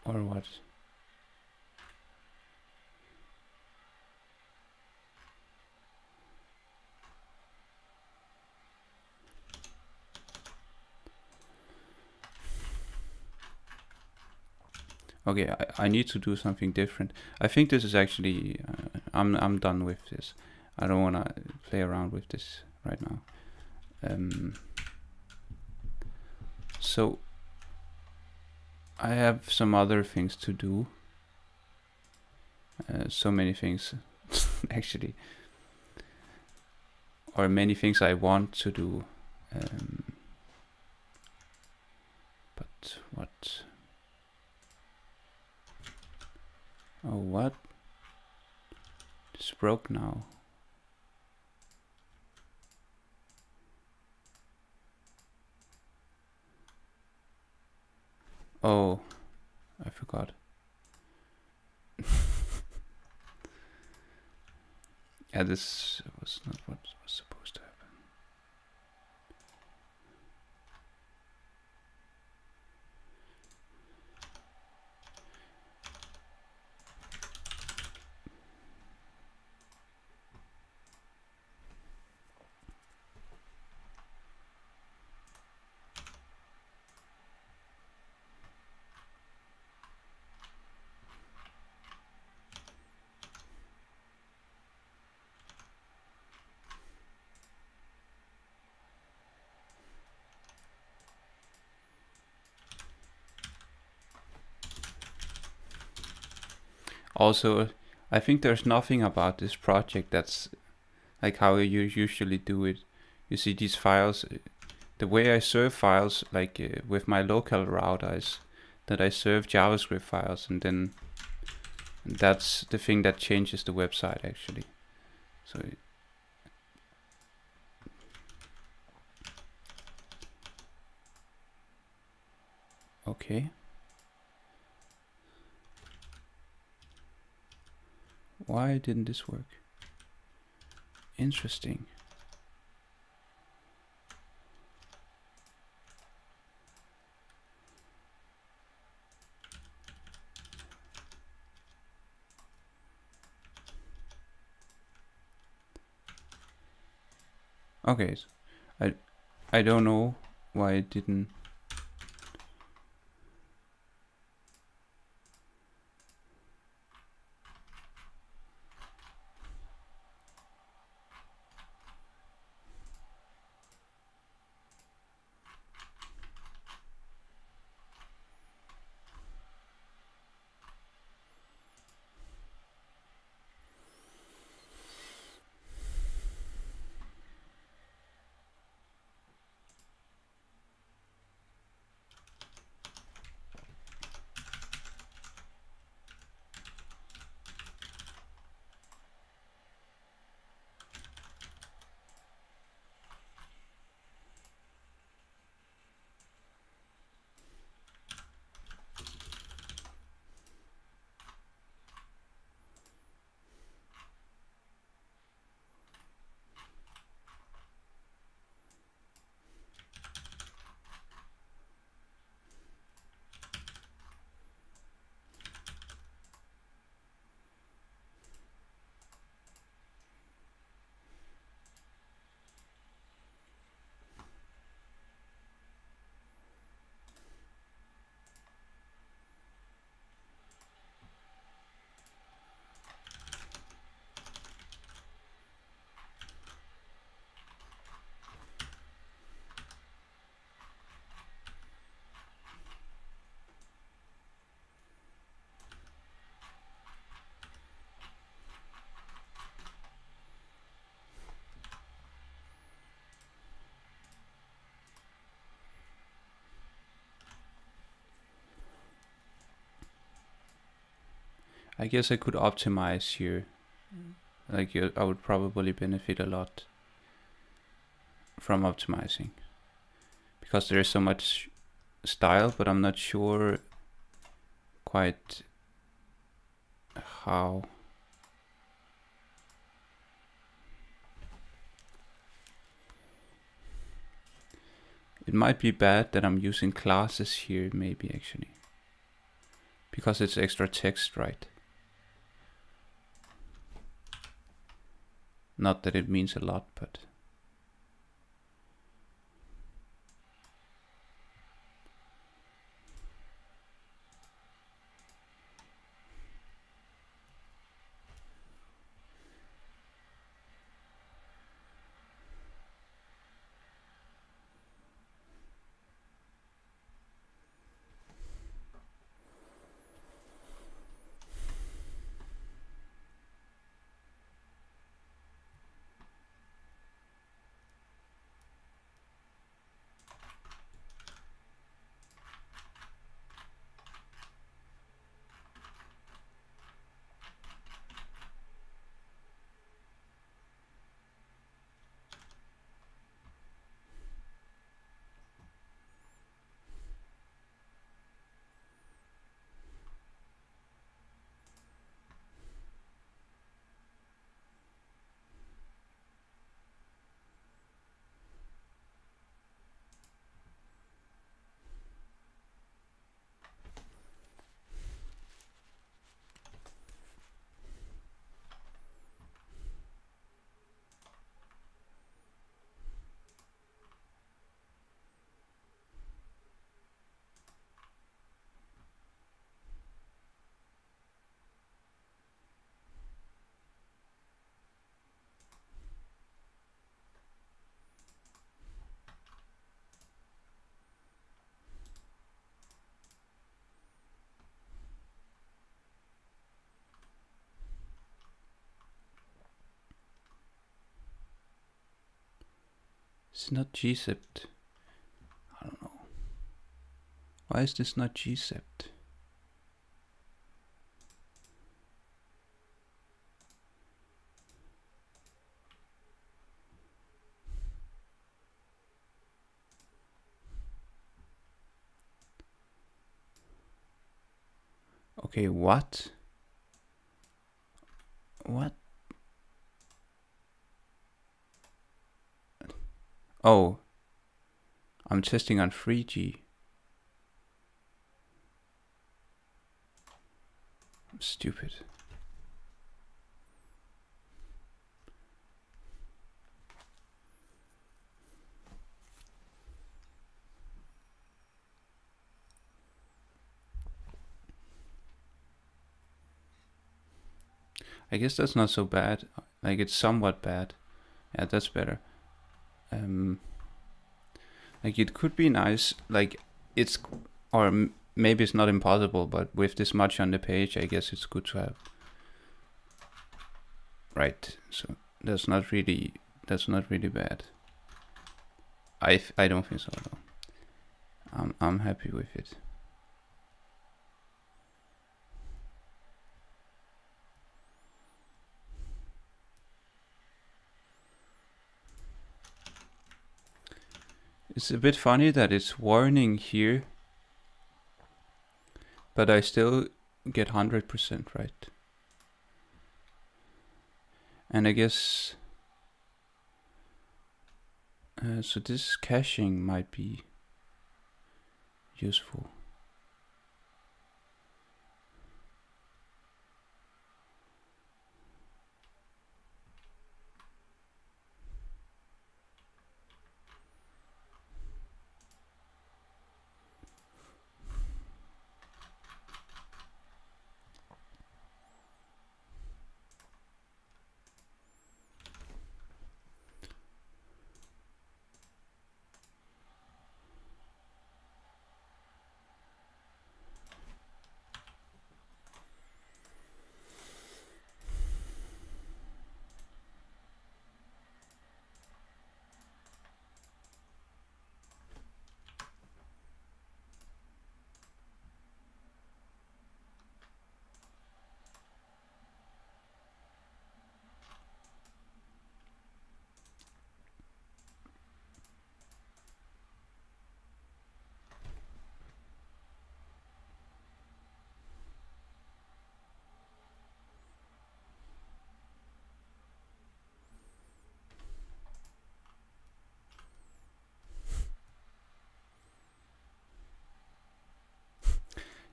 Or what? Okay, I need to do something different. I think this is actually, I'm done with this. I don't want to play around with this right now. So I have some other things to do. So many things, actually. Or many things I want to do. But what? Oh, what? It's broke now. Oh, I forgot. Yeah, this was not what was supposed to happen. Also, I think there's nothing about this project that's like how you usually do it. You see these files, the way I serve files, like with my local router, is that I serve JavaScript files, and then that's the thing that changes the website actually. So okay. Why didn't this work? Interesting. Okay, so I don't know why it didn't. I guess I could optimize here. Like I would probably benefit a lot from optimizing, because there is so much style, but I'm not sure quite how. It might be bad that I'm using classes here, maybe actually, because it's extra text, right? Not that it means a lot, but It's not gzipped. I don't know. Why is this not gzipped? Okay, what? What? Oh, I'm testing on 3G. I'm stupid. I guess that's not so bad. Like, it's somewhat bad. Yeah, that's better. Like, it could be nice. Like, it's, or maybe it's not impossible, but with this much on the page, I guess it's good to have. Right. So that's not really bad. I don't think so though. I'm happy with it. It's a bit funny that it's warning here, but I still get 100% right. And I guess so this caching might be useful.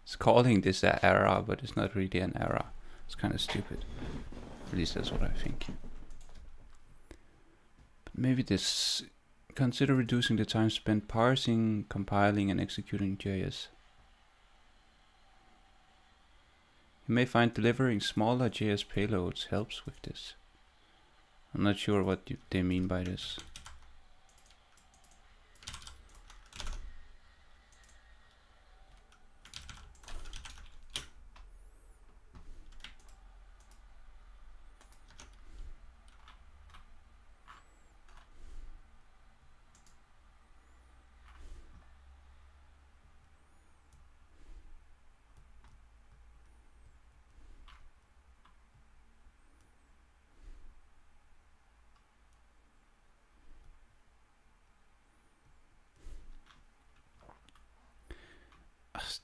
It's calling this an error, but it's not really an error. It's kind of stupid. At least that's what I think. But maybe this, consider reducing the time spent parsing, compiling, and executing JS. You may find delivering smaller JS payloads helps with this. I'm not sure what they mean by this.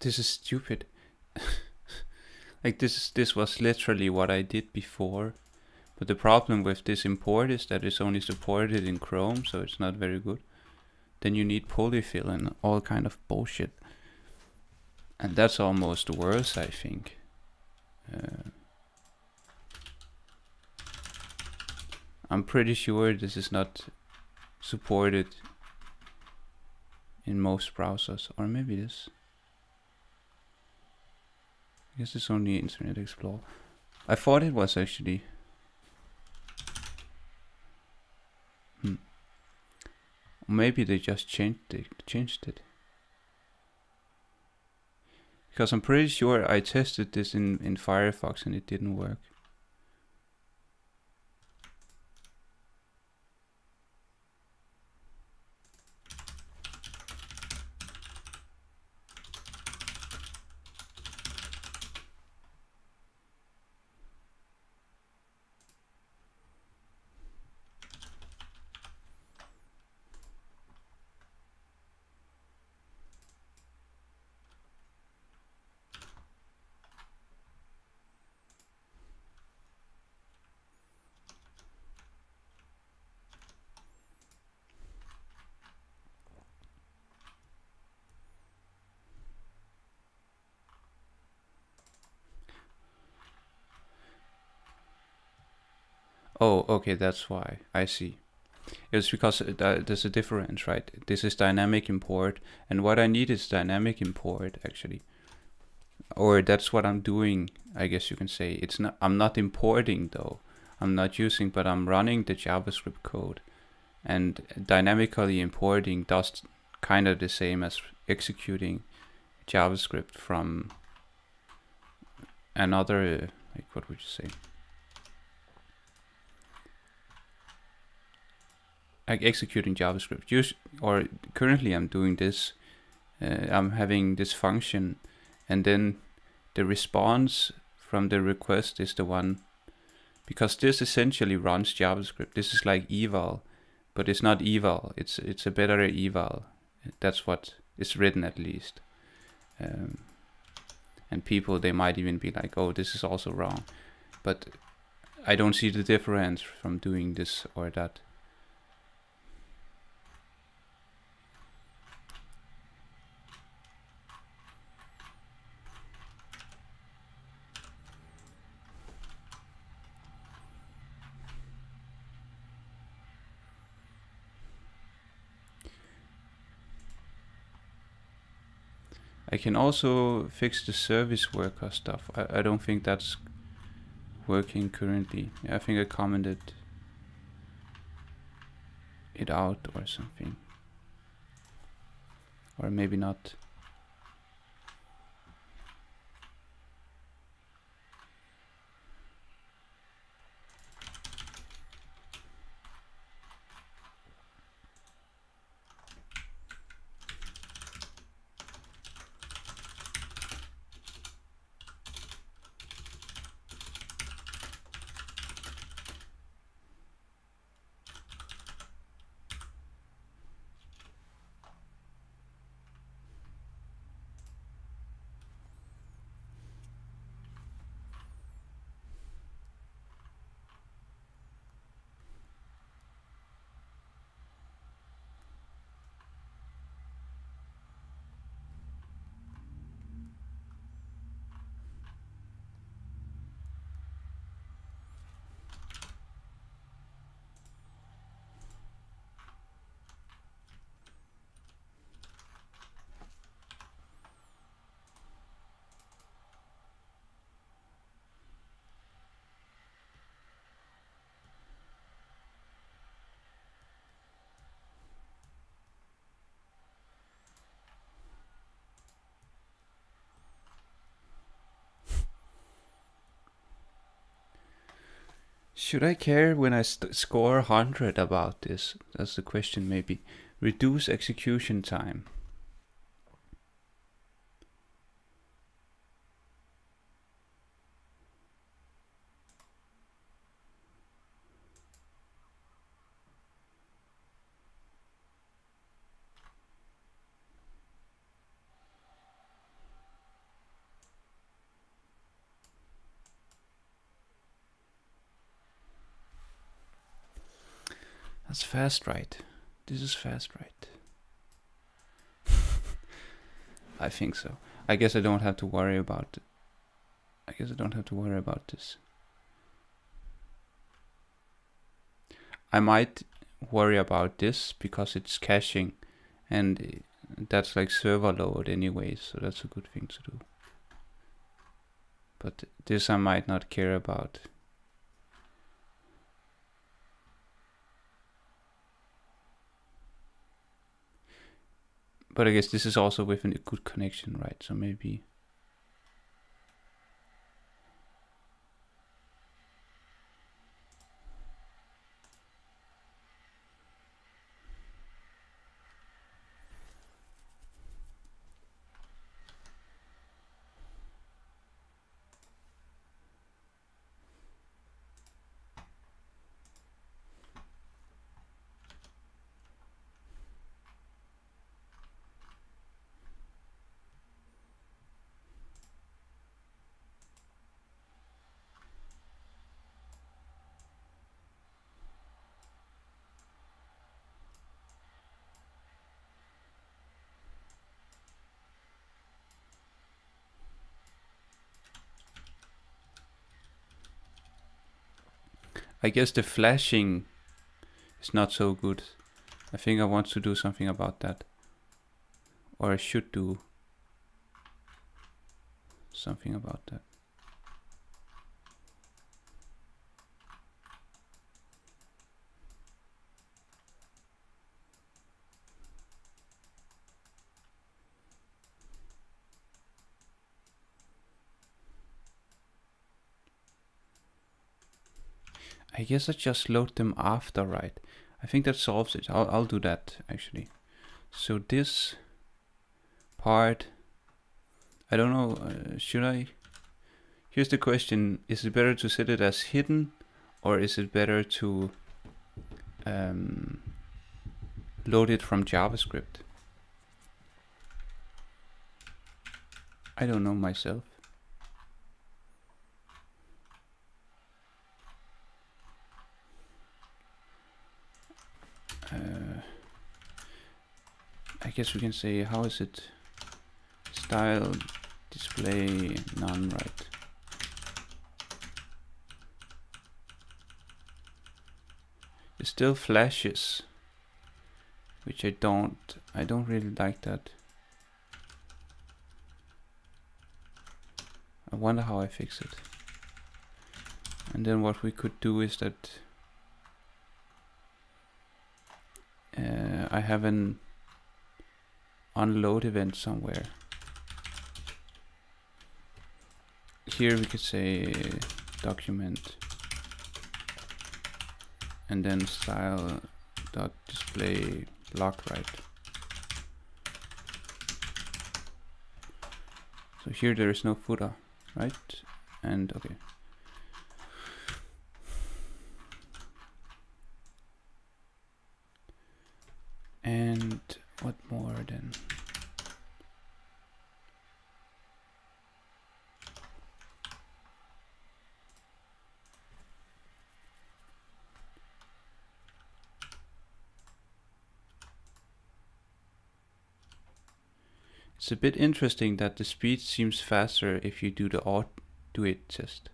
This is stupid. Like this was literally what I did before, but the problem with this import is that it's only supported in Chrome, so it's not very good. Then you need polyfill and all kind of bullshit, and that's almost worse, I think. I'm pretty sure this is not supported in most browsers, or maybe this. I guess it's only Internet Explorer. I thought it was actually. Maybe they just changed it. Because I'm pretty sure I tested this in Firefox and it didn't work. Oh, okay, that's why. I see. It's because there's a difference, right? This is dynamic import, and what I need is dynamic import, actually. Or that's what I'm doing, I guess you can say. It's not. I'm not importing though. I'm not using, but I'm running the JavaScript code, and dynamically importing does kind of the same as executing JavaScript from another, like, what would you say? Like executing JavaScript. Or currently I'm doing this. I'm having this function, and then the response from the request is the one, because this essentially runs JavaScript. This is like eval, but it's not eval. It's a better eval. That's what is written, at least. And people, they might even be like, oh, this is also wrong. But I don't see the difference from doing this or that. I can also fix the service worker stuff. I don't think that's working currently. I think I commented it out or something. Or maybe not. Should I care when I score 100 about this? That's the question, maybe. Reduce execution time. That's fast, right? This is fast, right? I think so. I guess I don't have to worry about it. I guess I don't have to worry about this. I might worry about this because it's caching, and that's like server load anyway, so that's a good thing to do. But this I might not care about. But I guess this is also within a good connection, right? So maybe. I guess the flashing is not so good. I think I want to do something about that. Or I should do something about that. I guess I just load them after, right? I think that solves it. I'll do that actually. So this part, I don't know, should I? Here's the question, is it better to set it as hidden or is it better to load it from JavaScript? I don't know myself. I guess we can say, how is it? Style display none, right? It still flashes, which I don't really like that. I wonder how I fix it. And then what we could do is that I have an unload event somewhere. Here we could say document and then style dot display block, right? So here there is no footer, right? And okay. And what more then? It's a bit interesting that the speed seems faster if you do the do it test.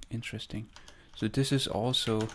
Interesting. So this is also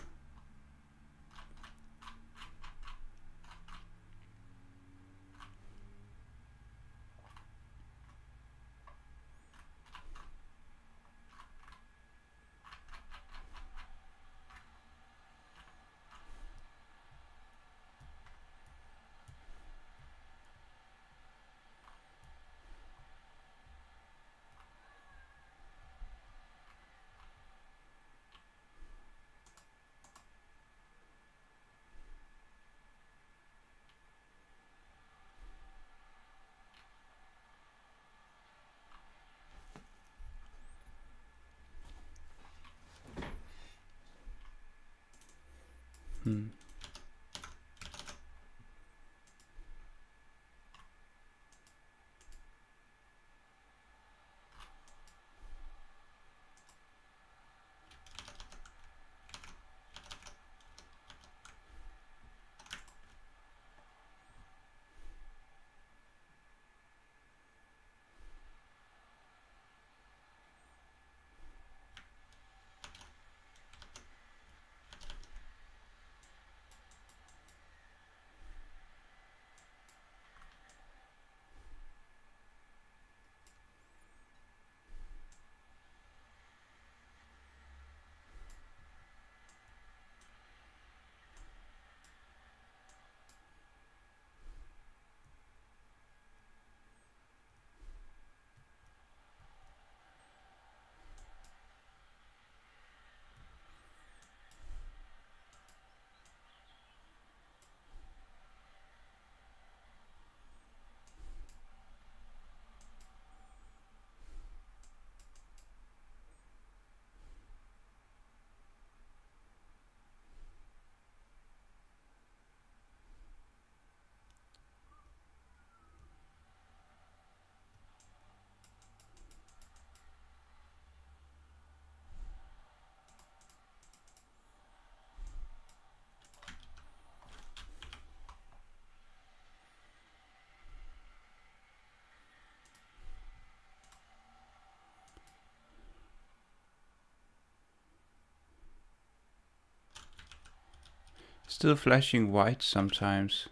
Still flashing white sometimes,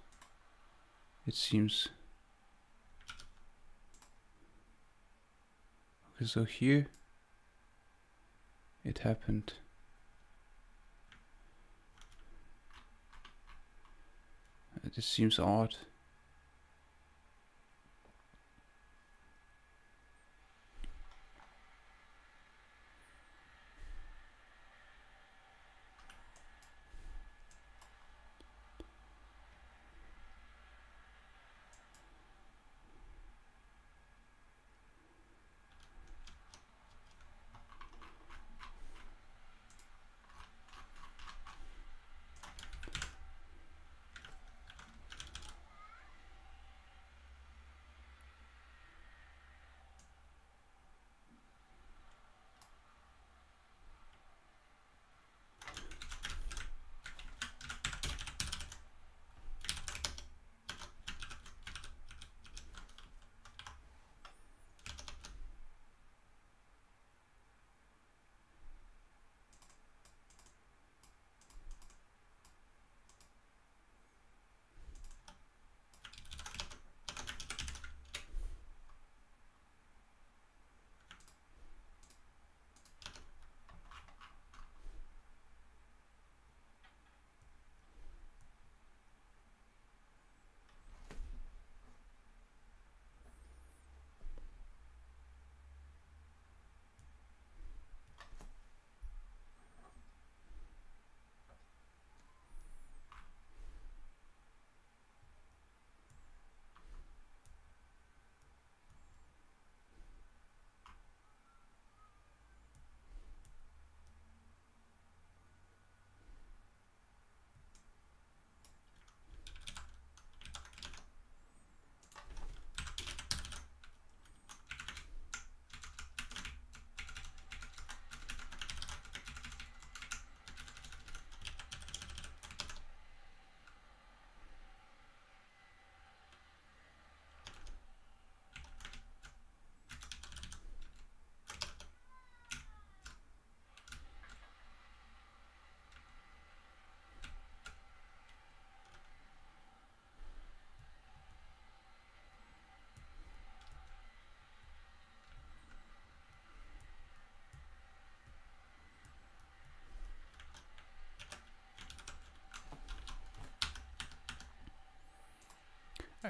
it seems. Okay, so here it happened. This seems odd.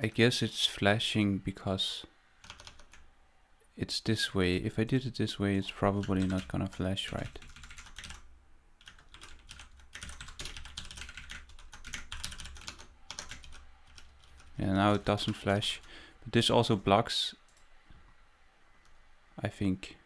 I guess it's flashing because it's this way. If I did it this way, it's probably not gonna flash, right? Yeah, now it doesn't flash. But this also blocks, I think.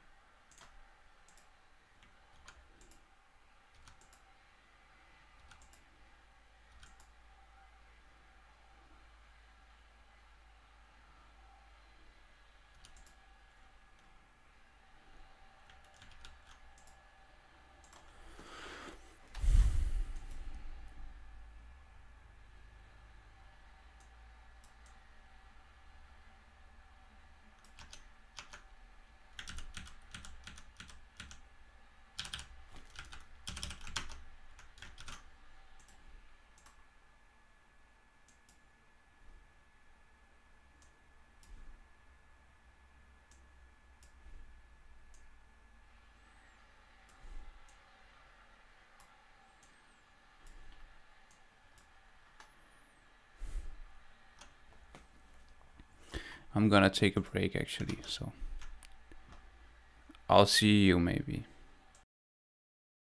I'm gonna take a break actually, so I'll see you maybe.